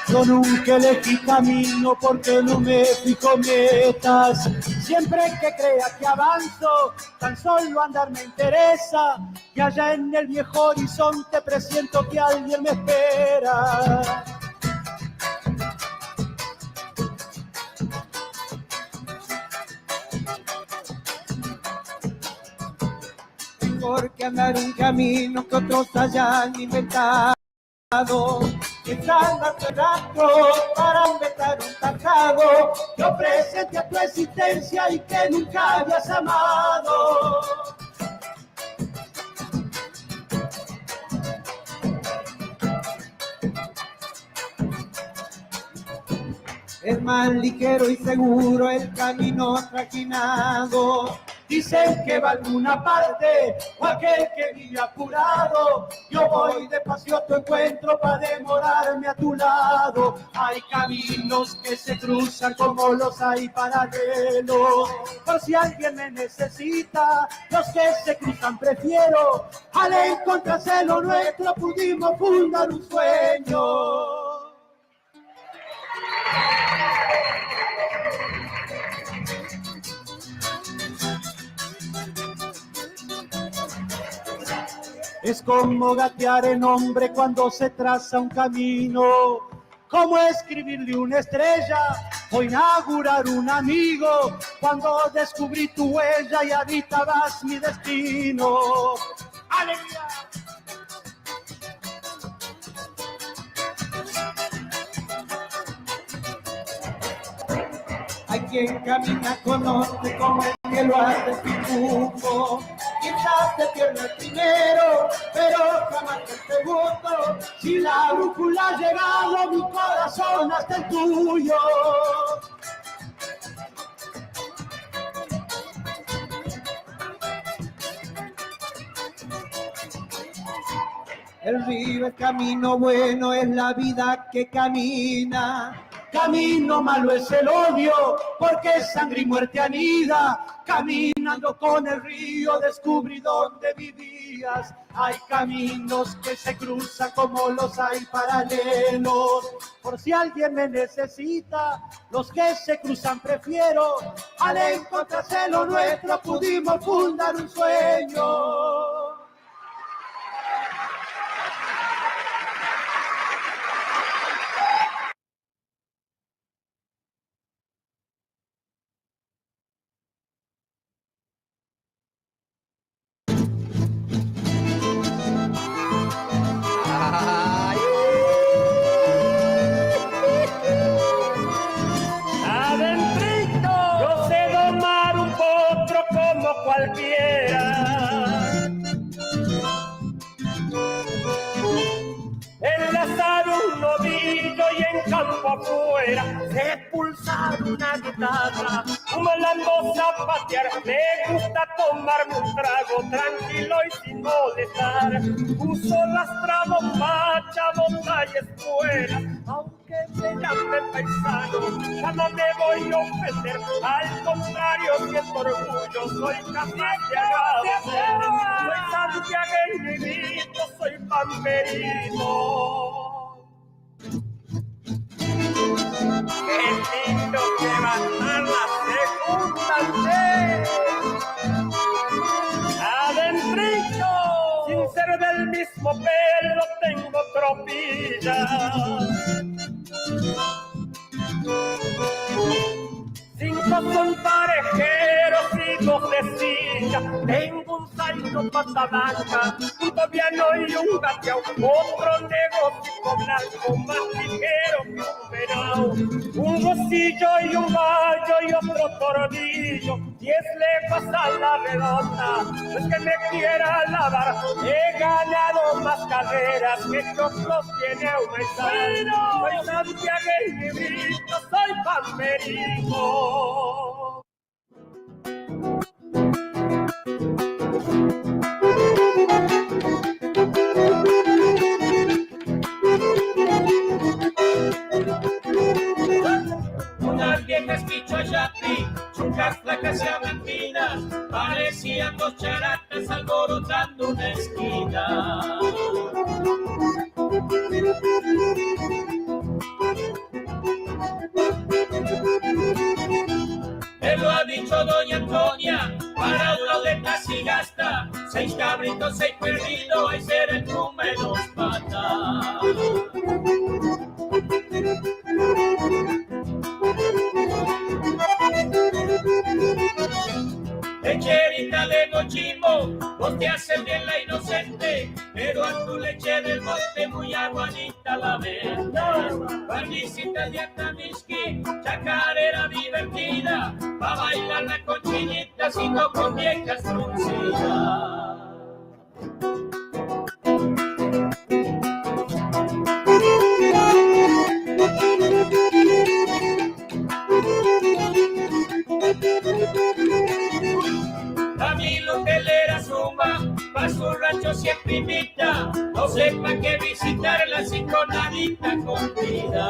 Yo nunca elegí camino porque no me fijo metas. Siempre que crea que avanzo, tan solo andar me interesa. Que allá en el viejo horizonte presiento que alguien me espera. Mejor que andar un camino que otros hayan inventado. Que salva tu rato para inventar un tajado que ofrece a tu existencia y que nunca habías amado. Es más ligero y seguro el camino trajinado. Dicen que va a alguna parte, o aquel que vive apurado. Yo voy despacio a tu encuentro para demorarme a tu lado. Hay caminos que se cruzan como los hay paralelos. Por si alguien me necesita, los que se cruzan prefiero. Al encontrarse lo nuestro pudimos fundar un sueño. Es como gatear en hombre cuando se traza un camino, como escribirle una estrella o inaugurar un amigo, cuando descubrí tu huella y habitabas mi destino. ¡Alegría! Hay quien camina con norte como el que lo hace pitufo. Quizás te pierda el primero, pero jamás el segundo. Si la brújula ha llegado, mi corazón hasta el tuyo. El río es camino bueno, es la vida que camina. Camino malo es el odio, porque sangre y muerte anida. Caminando con el río descubrí dónde vivías. Hay caminos que se cruzan como los hay paralelos. Por si alguien me necesita, los que se cruzan prefiero. Al encontrarse lo nuestro pudimos fundar un sueño. Cualquiera, enlazar un novillo y en campo afuera expulsar una guitarra, bailando zapatear. Me gusta tomarme un trago tranquilo y sin molestar. Uso las bombacha, bota y escuela, aunque me llame paisano, jamás me voy a ofender. Al contrario, siento orgullo, soy capaz de agradecer. Soy santiagueñito, soy pamperino. Qué lindo que va a estar la segunda vez. Adentrito, sin ser del mismo pelo, tengo tropilla. Cinco son parejeros y dos de silla. Tengo un salto pata blanca, un tobiano y un gateao. Otro negocio blanco más ligero que un venao. Un rocillo y un gallo y otro tordillo. 10 leguas a la redonda. No es que me quiera lavar, he ganado más carreras que otros tiene un maizano. Soy santiagueñito, soy palmerino. Unas viejas quichoyapi, chucas flacas y amantinas, parecían dos charatas alborotando una esquina. Me lo ha dicho doña Antonia, para uno de casi gasta, 6 cabritos, 6 perdidos, hay ser el número pata. Lecherita de Gochimo, vos te haces bien la inocente, pero a tu leche del monte muy aguadita la vende. Barnicitas de Atamisqui, chacarera divertida, pa' bailar la cochinita, sino con viejas fruncidas. Camilo Telera Zumba, pa' su rancho siempre invita, no sepa que visitarla sin conadita con vida.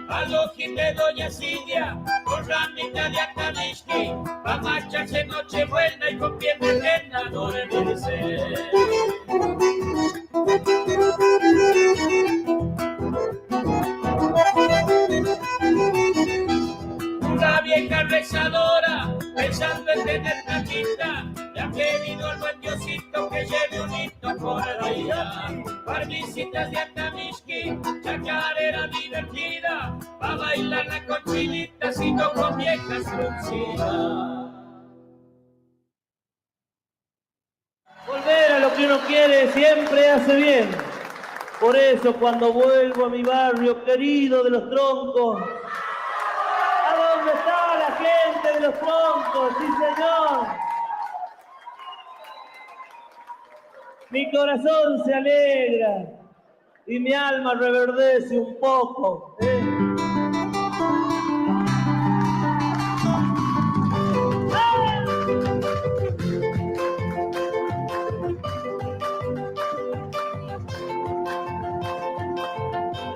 A los de doña Silvia, con ramita de Acalishki, pa' marcharse noche buena y con pie de nena dormirse. Una vieja rezadora, pensando en tener casita, le ha pedido al buen Diosito que lleve un hito por ella. Barnicitas de Atamisqui, chacarera divertida, pa' bailar la cochinita, sino con viejas fruncidas. Volver a lo que uno quiere siempre hace bien. Por eso cuando vuelvo a mi barrio querido de Los Troncos, ¿a dónde está la gente de Los Troncos? Sí, señor. Mi corazón se alegra y mi alma reverdece un poco.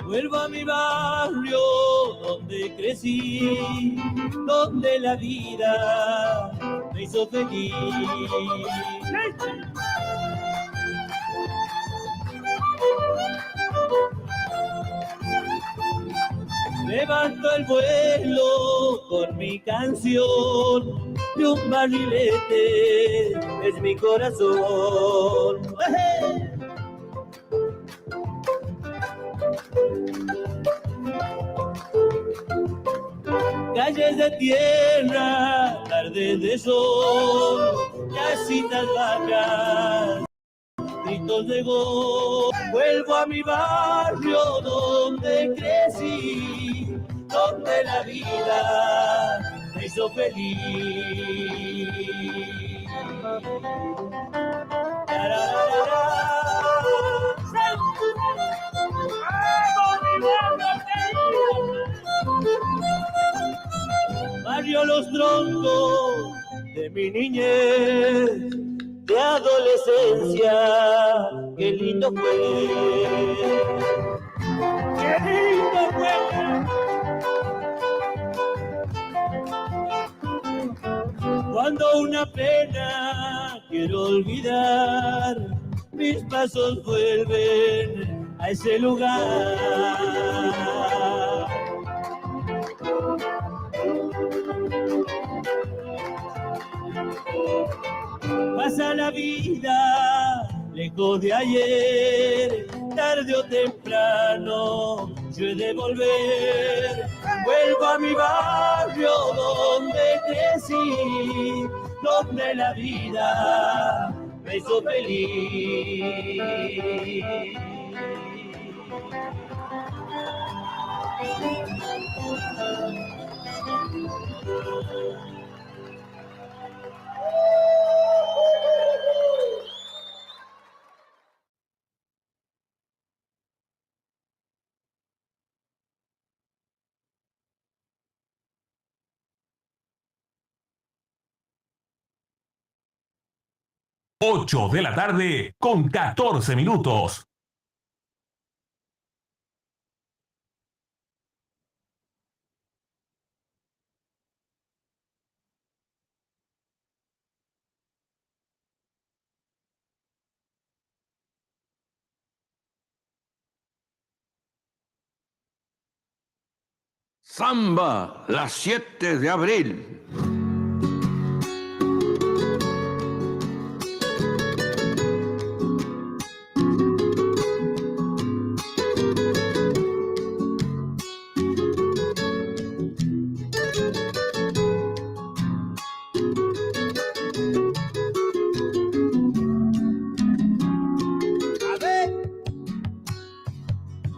Vuelvo a mi barrio donde crecí, donde la vida me hizo feliz. Levanto el vuelo con mi canción y un barrilete es mi corazón. Calles de tierra, tardes de sol, casitas vacas, gritos de gol. Vuelvo a mi barrio donde crecí, donde la vida me hizo feliz. Barrio Los Troncos de mi niñez, de adolescencia, qué lindo fue. Qué lindo fue. Cuando una pena quiero olvidar, mis pasos vuelven a ese lugar. Pasa la vida lejos de ayer, tarde o temprano yo he de volver. Vuelvo a mi barrio donde crecí, donde la vida me hizo feliz. 8 de la tarde con 14 minutos. Samba, las 7 de abril.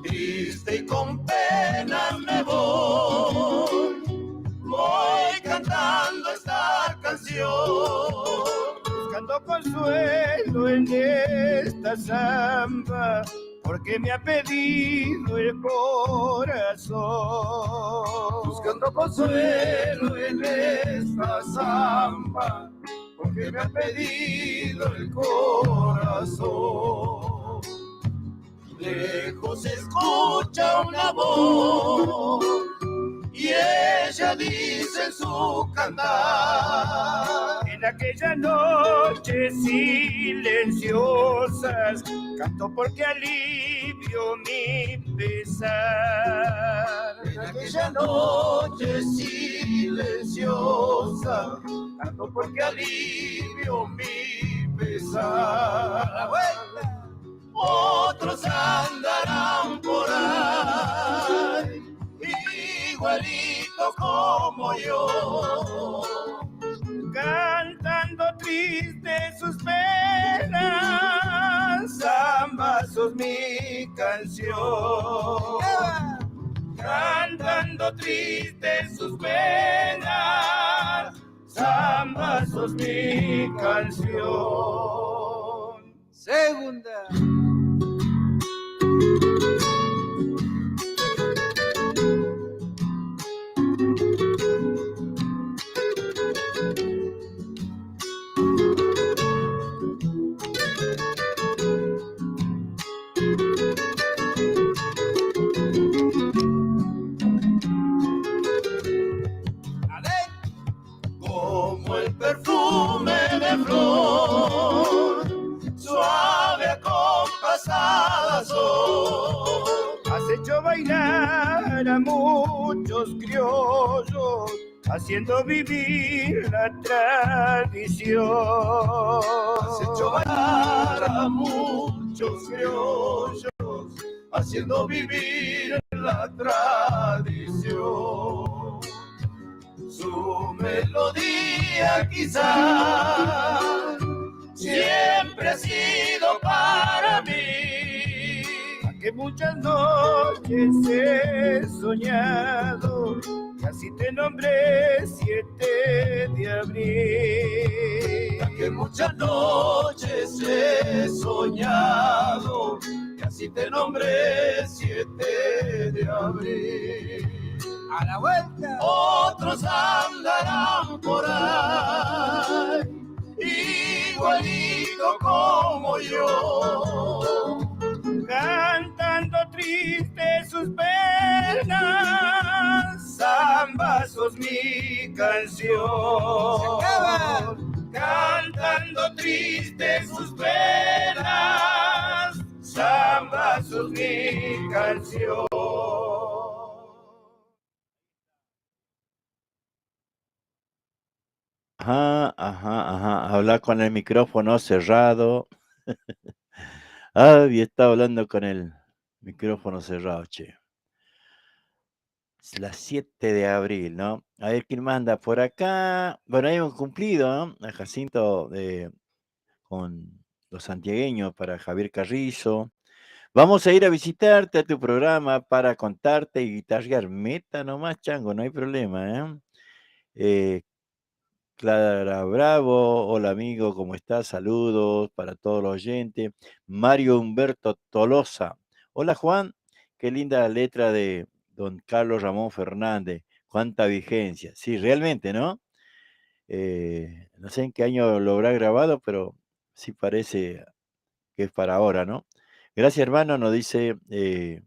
Triste y con pena me voy cantando esta canción, buscando consuelo en esta samba, porque me ha pedido el corazón. Buscando consuelo en esta samba, porque me ha pedido el corazón. Lejos se escucha una voz y ella dice en su cantar: en aquella noche silenciosas canto porque alivio mi pesar. En aquella noche silenciosa canto porque alivio mi pesar. Otros andarán por ahí, igualito como yo, cantando triste sus penas. Samba, sos mi canción, cantando triste sus penas. Samba, sos mi canción. Segunda. Como el perfume de flor, suave acompasada son, has hecho bailar a muchos criollos, haciendo vivir la tradición. Has hecho bailar a muchos criollos, haciendo vivir la tradición. Su melodía quizá siempre ha sido para mí, a que muchas noches he soñado, y así te nombré 7 de abril. A que muchas noches he soñado, y así te nombré 7 de abril. A la vuelta. Otros andarán por ahí, igualito como yo, cantando triste sus penas. Samba, sos mi canción, cantando triste de sus penas, samba sos mi canción. Ajá. Hablar con el micrófono cerrado. Y está hablando con el micrófono cerrado, che. Es las 7 de abril, ¿no? A ver quién manda por acá. Bueno, hemos cumplido, ¿no? A Jacinto con los santiagueños para Javier Carrizo. Vamos a ir a visitarte a tu programa para contarte y guitarrear. Meta nomás, chango, no hay problema, ¿eh? Clara Bravo, hola amigo, ¿cómo estás? Saludos para todos los oyentes. Mario Humberto Tolosa, hola Juan, qué linda letra de don Carlos Ramón Fernández, cuánta vigencia. Sí, realmente, ¿no? No sé en qué año lo habrá grabado, pero sí parece que es para ahora, ¿no? Gracias hermano, nos dice el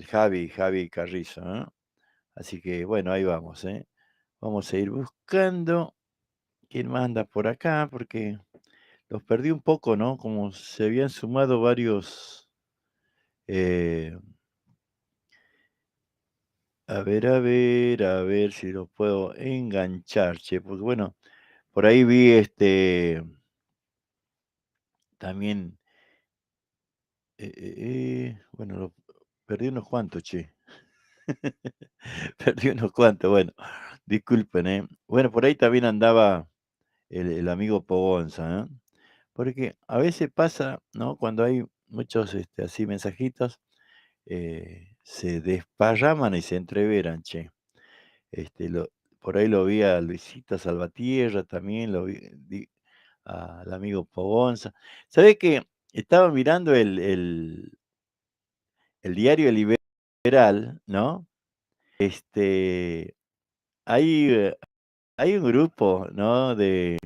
Javi Carrizo, ¿no? Así que bueno, ahí vamos, ¿eh? Vamos a ir buscando quién manda por acá, porque los perdí un poco, ¿no? Como se habían sumado varios. A ver si los puedo enganchar, che, porque bueno, por ahí vi también. Bueno, perdí unos cuantos, che. Perdí unos cuantos, bueno, disculpen, ¿eh? Bueno, por ahí también andaba el amigo Pogonza, ¿eh? Porque a veces pasa, ¿no? Cuando hay muchos así mensajitos, se desparraman y se entreveran, che. Por ahí lo vi a Luisita Salvatierra también, lo vi al amigo Pogonza. ¿Sabe qué? Estaba mirando el diario El Liberal, ¿no? Hay un grupo, ¿no? De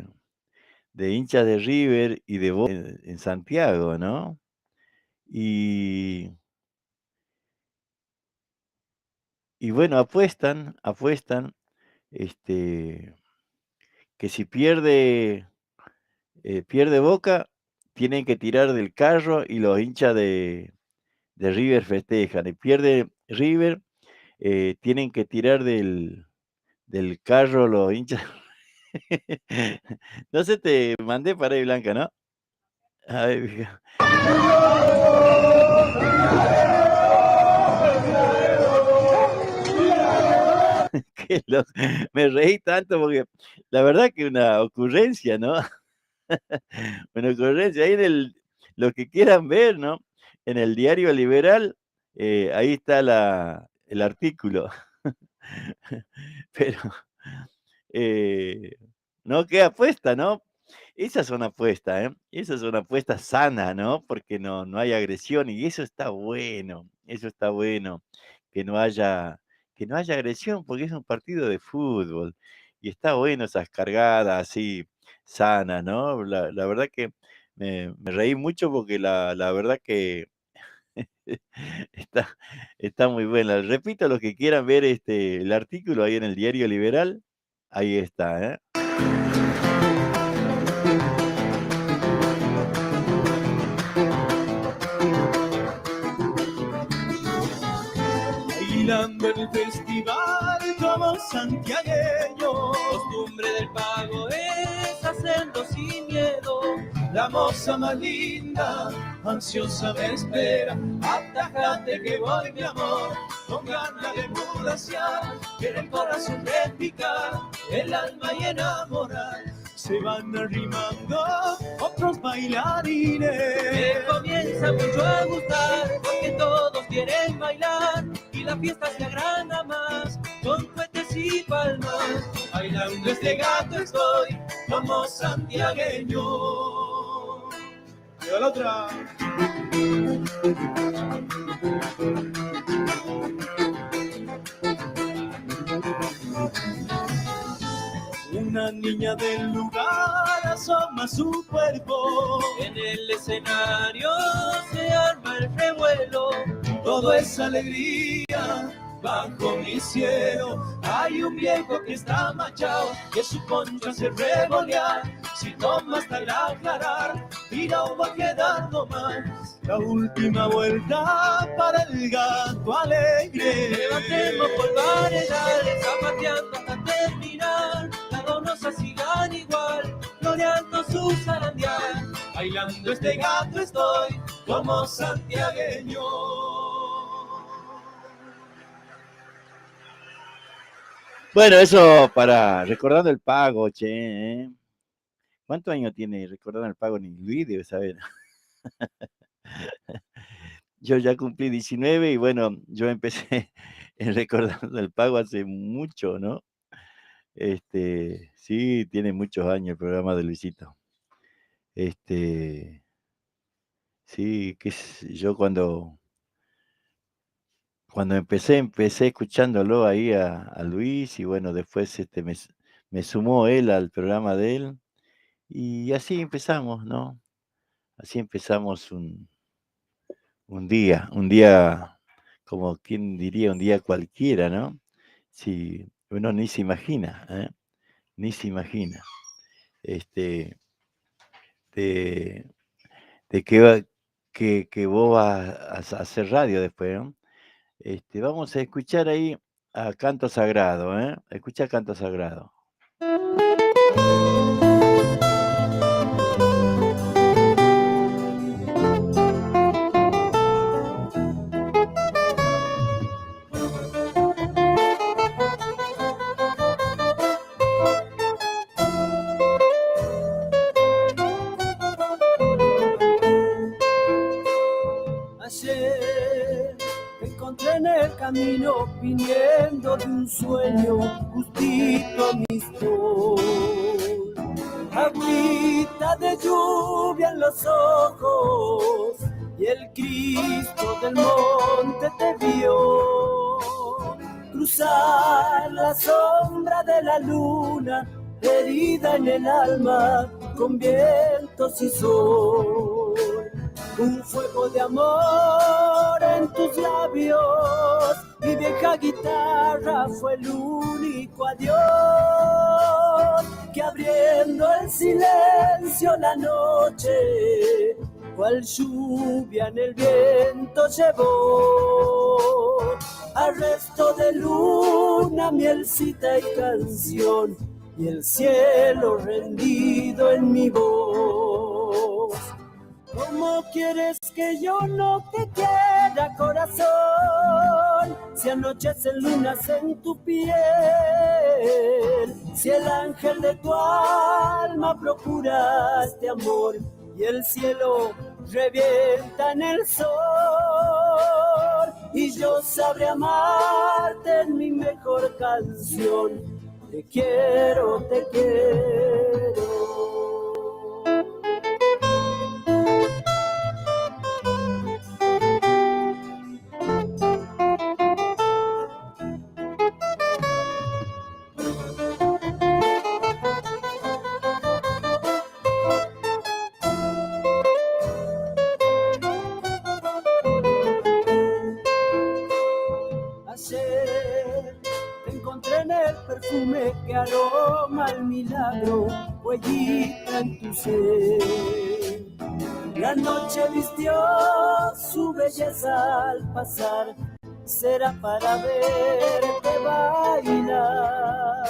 hinchas de River y de Boca en Santiago, ¿no? Y bueno, apuestan, que si pierde Boca, tienen que tirar del carro y los hinchas de River festejan. Y pierde River, tienen que tirar del carro los hinchas. No sé, te mandé para ahí, Blanca, ¿no? A ver, fija. Me reí tanto porque la verdad que una ocurrencia, ¿no? Una ocurrencia. Ahí lo que quieran ver, ¿no? En el diario Liberal, ahí está el artículo. Pero, no, qué apuesta, ¿no? Esa es una apuesta, ¿eh? Esa es una apuesta sana, ¿no? Porque no hay agresión y eso está bueno, que no haya agresión porque es un partido de fútbol y está bueno esas cargadas así sanas, ¿no? La verdad que me reí mucho porque la verdad que está muy buena. Repito, los que quieran ver el artículo ahí en el diario Liberal, ahí está, ¿eh? Bailando en el festival como santiagueños, costumbre del pago es hacerlo sin miedo. La moza más linda, ansiosa me espera, atajate que voy mi amor, con ganas de mudaciar, que en el corazón de picar, el alma y enamorar. Se van arrimando otros bailarines. Me comienza mucho a gustar, porque todos quieren bailar y la fiesta se agranda más con cohetes y palmas. Bailando este gato estoy como santiagueño. Y a la otra. Una niña del lugar asoma su cuerpo. En el escenario se arma el revuelo. Todo es alegría bajo mi cielo. Hay un viejo que está machado, que su poncho hace revolear. Si toma hasta el aclarar, y no va a quedar nomás. La última vuelta para el gato alegre. Levantemos por variedades, zapateando hasta terminar. Las donosas sigan igual, floreando su zarandear. Bailando este gato estoy como santiagueño. Bueno, eso para recordando el pago, che. ¿Eh? ¿Cuántos años tiene recordando el pago? Ni Luis debe saber. Yo ya cumplí 19 y bueno, yo empecé en recordando el pago hace mucho, ¿no? Sí, tiene muchos años el programa de Luisito. Sí, yo cuando empecé escuchándolo ahí a Luis y bueno, después me sumó él al programa de él y así empezamos, ¿no? Así empezamos un día, como quien diría, un día cualquiera, ¿no? Sí, uno ni se imagina, ¿eh? Ni se imagina. De que vos vas a hacer radio después, ¿no? Vamos a escuchar ahí a Canto Sagrado, ¿eh? Escucha Canto Sagrado. Ayer me encontré en el camino viniendo de un sueño justito a mi sol. Agüita de lluvia en los ojos y el Cristo del monte te vio cruzar la sombra de la luna, herida en el alma con vientos y sol. Un fuego de amor en tus labios, mi vieja guitarra fue el único adiós que abriendo el silencio la noche, cual lluvia en el viento llevó. Arresto de luna, mielcita y canción, y el cielo rendido en mi voz. ¿Cómo quieres que yo no te quiera, corazón? Si anochecen lunas en tu piel, si el ángel de tu alma procura este amor y el cielo revienta en el sol, y yo sabré amarte en mi mejor canción. Te quiero, te quiero. Perfume que aroma el milagro, huellita en tu ser. La noche vistió su belleza al pasar, será para verte bailar.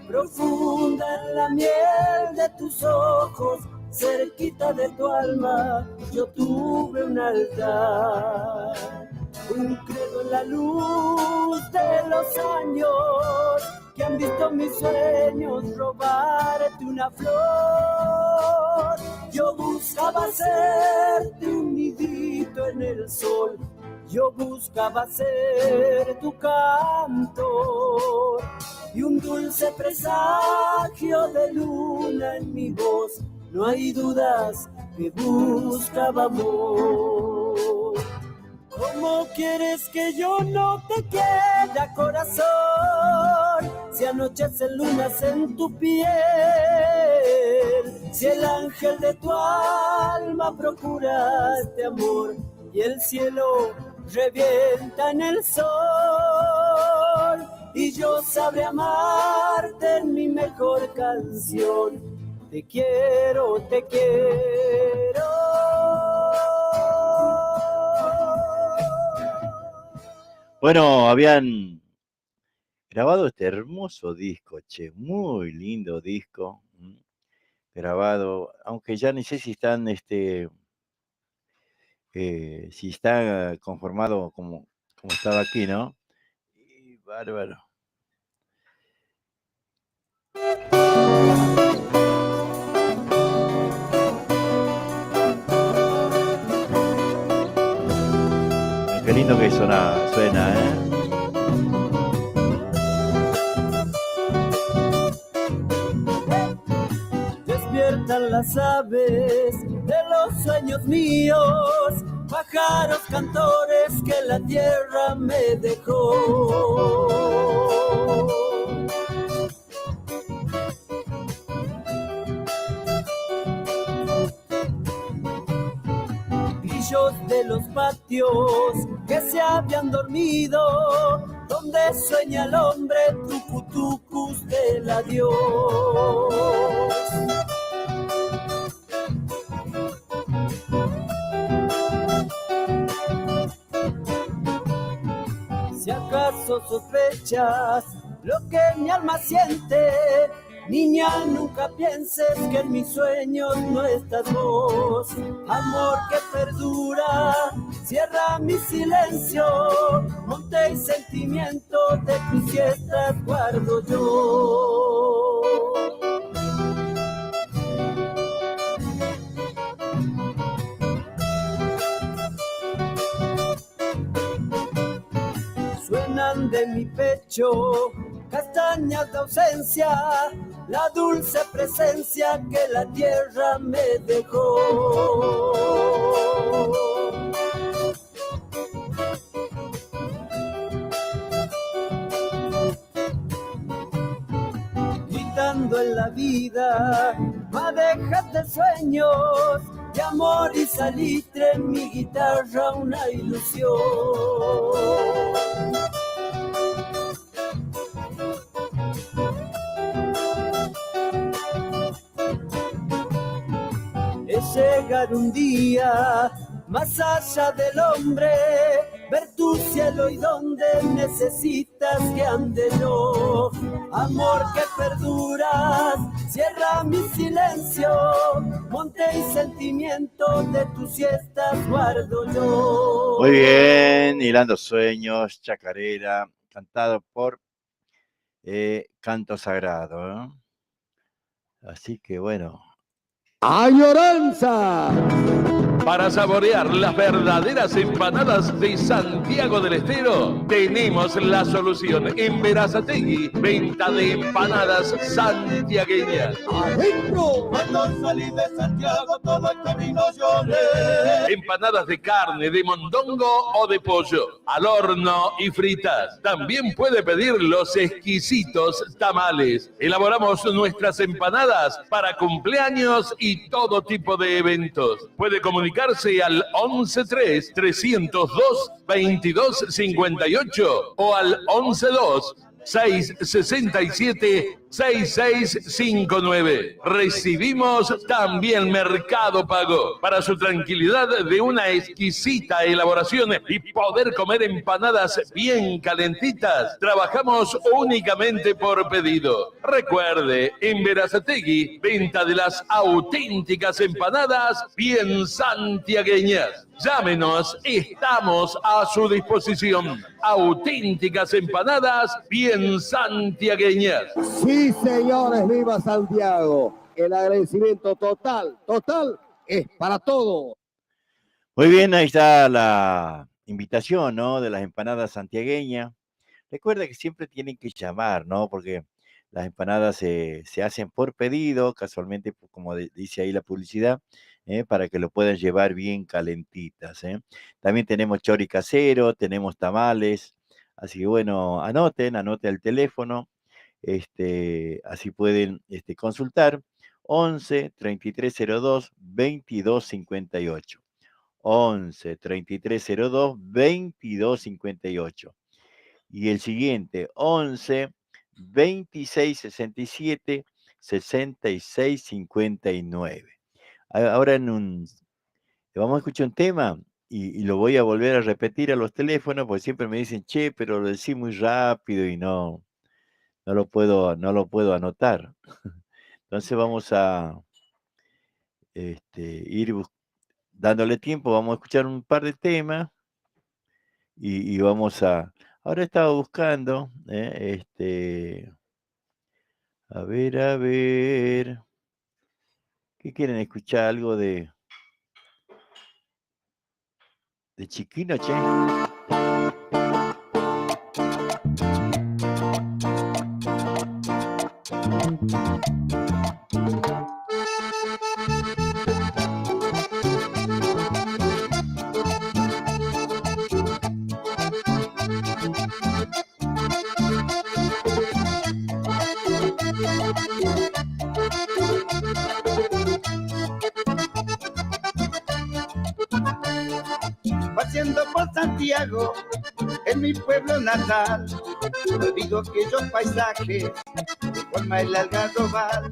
Profunda en la miel de tus ojos, cerquita de tu alma, yo tuve un altar. Un credo en la luz de los años que han visto mis sueños robarte una flor. Yo buscaba hacerte un nidito en el sol, yo buscaba ser tu canto y un dulce presagio de luna en mi voz. No hay dudas que buscaba amor. ¿Cómo quieres que yo no te quiera, corazón? Si anochecen lunas en tu piel, si el ángel de tu alma procura este amor y el cielo revienta en el sol, y yo sabré amarte en mi mejor canción. Te quiero, te quiero. Bueno, habían grabado este hermoso disco, che, muy lindo disco, grabado, aunque ya ni sé si están, si está conformado como estaba aquí, ¿no? Y bárbaro. Qué lindo que suena, ¿eh? Despiertan las aves de los sueños míos, pájaros cantores que la tierra me dejó. Grillos de los patios que se habían dormido, donde sueña el hombre, tucutucus del adiós. Si acaso sospechas lo que mi alma siente, niña, nunca pienses que en mis sueños no estás vos. Amor que perdura, cierra mi silencio, monte y sentimiento de tus siestas guardo yo. Suenan de mi pecho castañas de ausencia, la dulce presencia que la tierra me dejó. Gritando en la vida, madejas de sueños, de amor y salitre en mi guitarra una ilusión. Es llegar un día más allá del hombre, ver tu cielo y donde necesitas que ande yo. Amor que perdura, cierra mi silencio, monte y sentimiento de tus siestas guardo yo. Muy bien, Hilando Sueños, chacarera, cantado por Canto Sagrado, ¿eh? Así que bueno. ¡Añoranza! Para saborear las verdaderas empanadas de Santiago del Estero, tenemos la solución. En Berazategui, venta de empanadas santiagueñas. ¡Adentro! Cuando salí de Santiago, todo el camino lloré. Empanadas de carne, de mondongo o de pollo, al horno y fritas. También puede pedir los exquisitos tamales. Elaboramos nuestras empanadas para cumpleaños y todo tipo de eventos. Puede comunicarse al 113-302-2258 o al 112-667-6659. Recibimos también Mercado Pago. Para su tranquilidad de una exquisita elaboración y poder comer empanadas bien calentitas, trabajamos únicamente por pedido. Recuerde, en Berazategui, venta de las auténticas empanadas bien santiagueñas. Llámenos, estamos a su disposición. Auténticas empanadas bien santiagueñas. Sí, señores, viva Santiago. El agradecimiento total es para todo. Muy bien, ahí está la invitación, ¿no? De las empanadas santiagueñas. Recuerda que siempre tienen que llamar, ¿no? Porque las empanadas se hacen por pedido, casualmente, como dice ahí la publicidad, para que lo puedan llevar bien calentitas, ¿eh? También tenemos chori casero, tenemos tamales, así que bueno, anoten el teléfono, así pueden consultar, 11-3302-2258. 11-3302-2258. y el siguiente, 11 26 67 66 59. Ahora vamos a escuchar un tema y lo voy a volver a repetir a los teléfonos, porque siempre me dicen, che, pero lo decís muy rápido y no lo puedo anotar. Entonces vamos a ir dándole tiempo, vamos a escuchar un par de temas y vamos a... Ahora estaba buscando, a ver, ¿qué quieren escuchar? ¿Algo de Chiquino, che? Paseando por Santiago, en mi pueblo natal, no digo aquellos paisajes que forma el algarrobal.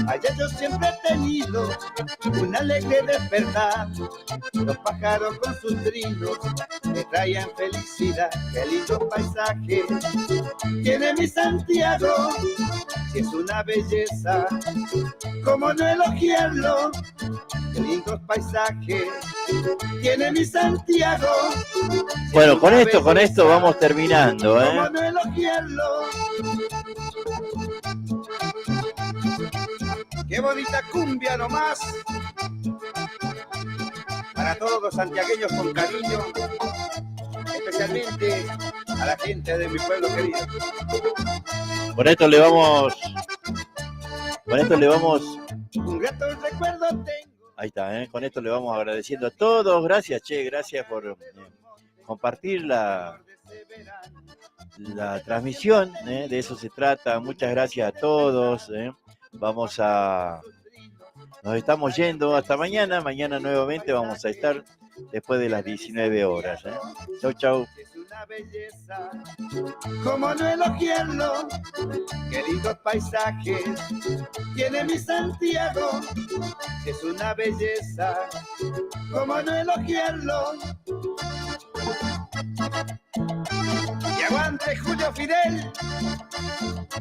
Allá yo siempre he tenido un alegre despertar. Los pájaros con sus trinos me traían felicidad. Qué lindo paisaje tiene mi Santiago, si es una belleza, cómo no elogiarlo. Qué lindos paisajes tiene mi Santiago. Bueno, con esto vamos terminando, ¿eh? ¿Cómo no elogiarlo? Qué bonita cumbia nomás. Para todos los santiagueños con cariño, especialmente a la gente de mi pueblo querido. Con esto le vamos Un grato recuerdo tengo. Ahí está, ¿eh? Con esto le vamos agradeciendo a todos. Gracias, che, gracias por compartir la transmisión, ¿eh? De eso se trata. Muchas gracias a todos, ¿eh? Nos estamos yendo hasta mañana. Mañana nuevamente vamos a estar después de las 19 horas, ¿eh? Chau, chau. Belleza, cómo no elogiarlo, qué lindos paisajes tiene mi Santiago, es una belleza, cómo no elogiarlo. Y aguante Julio Fidel.